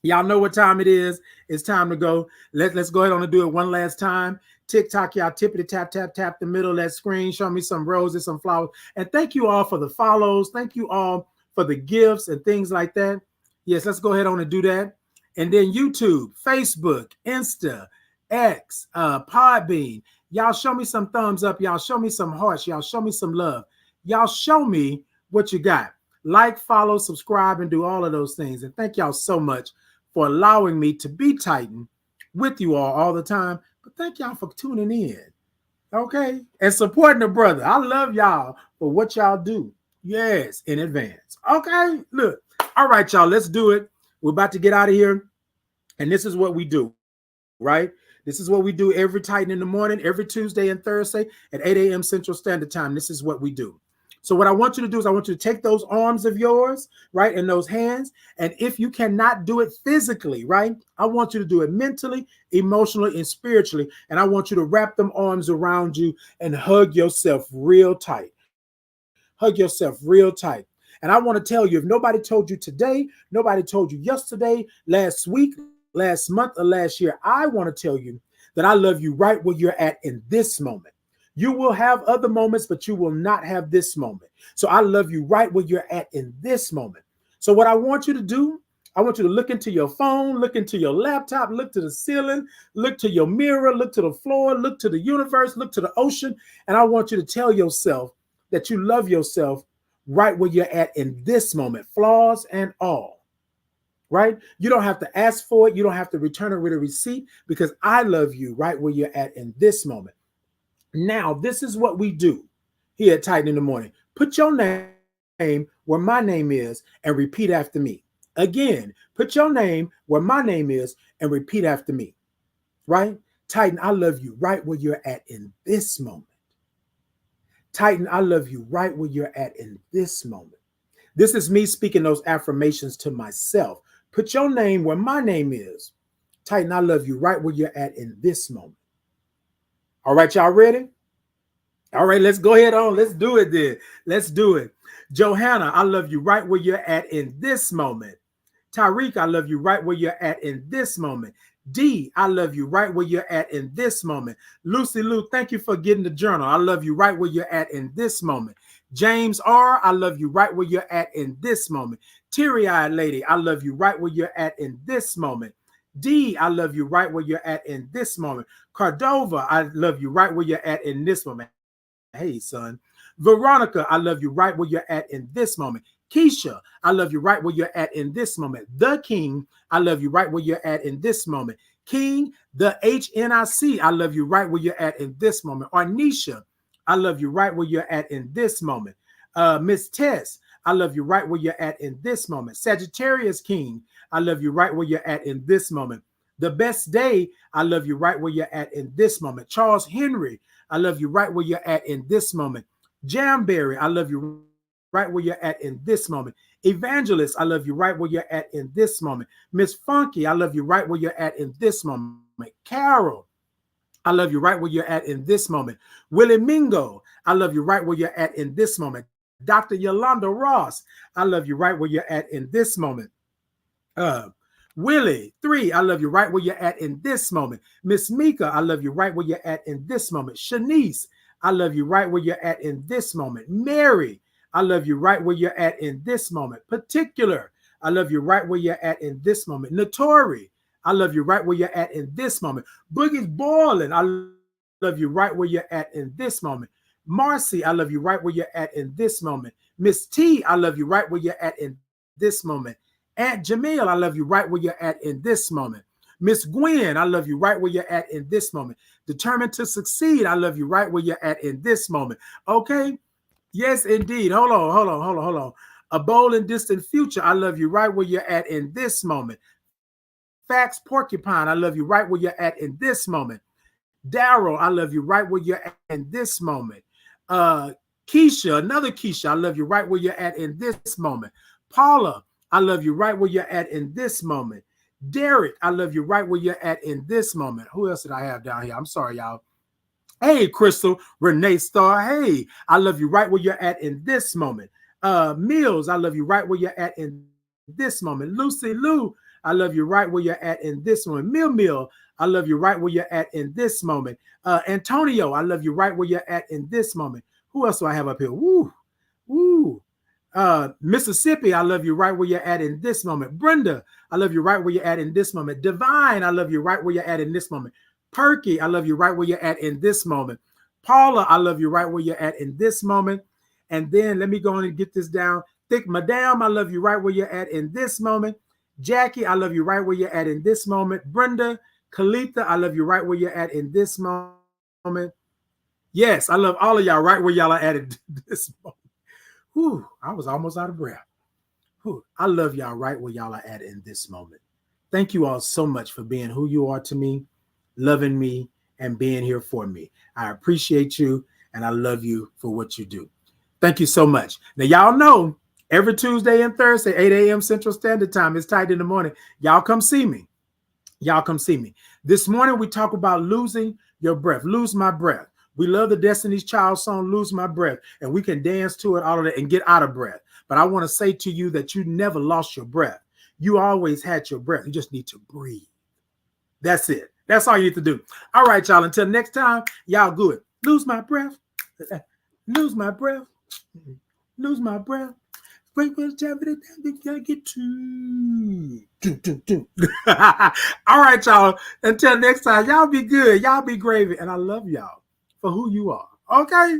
know what time it is. It's time to go. Let's go ahead on and do it one last time. TikTok, y'all tippity tap, tap, tap the middle of that screen. Show me some roses, some flowers. And thank you all for the follows. Thank you all for the gifts and things like that. Yes, let's go ahead on and do that. And then YouTube, Facebook, Insta, X, Podbean. Y'all show me some thumbs up. Y'all show me some hearts. Y'all show me some love. Y'all show me what you got. Like, follow, subscribe, and do all of those things. And thank y'all so much for allowing me to be Titan with you all the time. But thank y'all for tuning in, okay? And supporting the brother. I love y'all for what y'all do. Yes, in advance. Okay, look. All right, y'all, let's do it. We're about to get out of here. And this is what we do, right? This is what we do every Titan in the morning, every Tuesday and Thursday at 8 a.m. Central Standard Time. This is what we do. So what I want you to do is I want you to take those arms of yours, right, and those hands. And if you cannot do it physically, right, I want you to do it mentally, emotionally, and spiritually. And I want you to wrap them arms around you and hug yourself real tight. Hug yourself real tight. And I want to tell you, if nobody told you today, nobody told you yesterday, last week, last month, or last year, I want to tell you that I love you right where you're at in this moment. You will have other moments, but you will not have this moment. So I love you right where you're at in this moment. So what I want you to do, I want you to look into your phone, look into your laptop, look to the ceiling, look to your mirror, look to the floor, look to the universe, look to the ocean. And I want you to tell yourself that you love yourself right where you're at in this moment, flaws and all. Right? You don't have to ask for it. You don't have to return it with a receipt, because I love you right where you're at in this moment. Now, this is what we do here at Titan in the Morning. Put your name where my name is and repeat after me. Again, put your name where my name is and repeat after me. Right? Titan, I love you right where you're at in this moment. Titan, I love you right where you're at in this moment. This is me speaking those affirmations to myself. Put your name where my name is. Titan, I love you right where you're at in this moment. All right, y'all ready? All right, let's go ahead on. Let's do it then. Let's do it. Johanna, I love you right where you're at in this moment. Tyreek, I love you right where you're at in this moment. D, I love you right where you're at in this moment. Lucy Lou, thank you for getting the journal. I love you right where you're at in this moment. James R, I love you right where you're at in this moment. Teary-eyed lady, I love you right where you're at in this moment. D, I love you right where you're at in this moment. Cordova, I love you right where you're at in this moment. Hey, son. Veronica, I love you right where you're at in this moment. Keisha, I love you right where you're at in this moment. The King, I love you right where you're at in this moment. King, the HNIC, I love you right where you're at in this moment. Arnisha, I love you right where you're at in this moment. Miss Tess, I love you right where you're at in this moment. Sagittarius King, I love you right where you're at in this moment. The Best Day, I love you right where you're at in this moment. Charles Henry, I love you right where you're at in this moment. Jamberry, I love you right where you're at in this moment. Evangelist, I love you right where you're at in this moment. Miss Funky, I love you right where you're at in this moment. Carol, I love you right where you're at in this moment. Willie Mingo, I love you right where you're at in this moment. Dr. Yolanda Ross, I love you right where you're at in this moment. Willie 3, I love you right where you're at in this moment. Miss Mika, I love you right where you're at in this moment. Shanice, I love you right where you're at in this moment. Mary, I love you right where you're at in this moment. Particular, I love you right where you're at in this moment. Notori, I love you right where you're at in this moment. Boogie's Boiling, I love you right where you're at in this moment. Marcy, I love you right where you're at in this moment. Miss T, I love you right where you're at in this moment. Aunt Jamil, I love you right where you're at in this moment. Miss Gwen, I love you right where you're at in this moment. Determined to Succeed, I love you right where you're at in this moment. Okay? Yes, indeed. Hold on. A Bold and Distant Future, I love you right where you're at in this moment. Fax Porcupine, I love you right where you're at in this moment. Daryl, I love you right where you're at in this moment. Keisha, another Keisha, I love you right where you're at in this moment. Paula, I love you right where you're at in this moment. Derek, I love you right where you're at in this moment. Who else did I have down here? I'm sorry, y'all. Hey, Crystal, Renee Starr. Hey, I love you right where you're at in this moment. Mills, I love you right where you're at in this moment. Lucy Lou, I love you right where you're at in this moment. Mill, I love you right where you're at in this moment. Antonio, I love you right where you're at in this moment. Who else do I have up here? Woo. Mississippi, I love you right where you're at in this moment. Brenda, I love you right where you're at in this moment. Divine, I love you right where you're at in this moment. Perky, I love you right where you're at in this moment. Paula, I love you right where you're at in this moment. And then let me go on and get this down. Thick Madame, I love you right where you're at in this moment. Jackie, I love you right where you're at in this moment. Brenda, Kalitha, I love you right where you're at in this moment. Yes, I love all of y'all right where y'all are at in this moment. Whew, I was almost out of breath. Whew, I love y'all right where y'all are at in this moment. Thank you all so much for being who you are to me, loving me, and being here for me. I appreciate you, and I love you for what you do. Thank you so much. Now, y'all know every Tuesday and Thursday, 8 a.m. Central Standard Time, it's tight in the morning. Y'all come see me. This morning, we talk about losing your breath. Lose my breath. We love the Destiny's Child song, Lose My Breath, and we can dance to it, all of that, and get out of breath. But I want to say to you that you never lost your breath. You always had your breath. You just need to breathe. That's it. That's all you need to do. All right, y'all. Until next time, y'all good. Lose my breath. Lose my breath. Lose my breath. Wait for the time for the time gotta get to. All right, y'all. Until next time, y'all be good. Y'all be gravy. And I love y'all for who you are. Okay?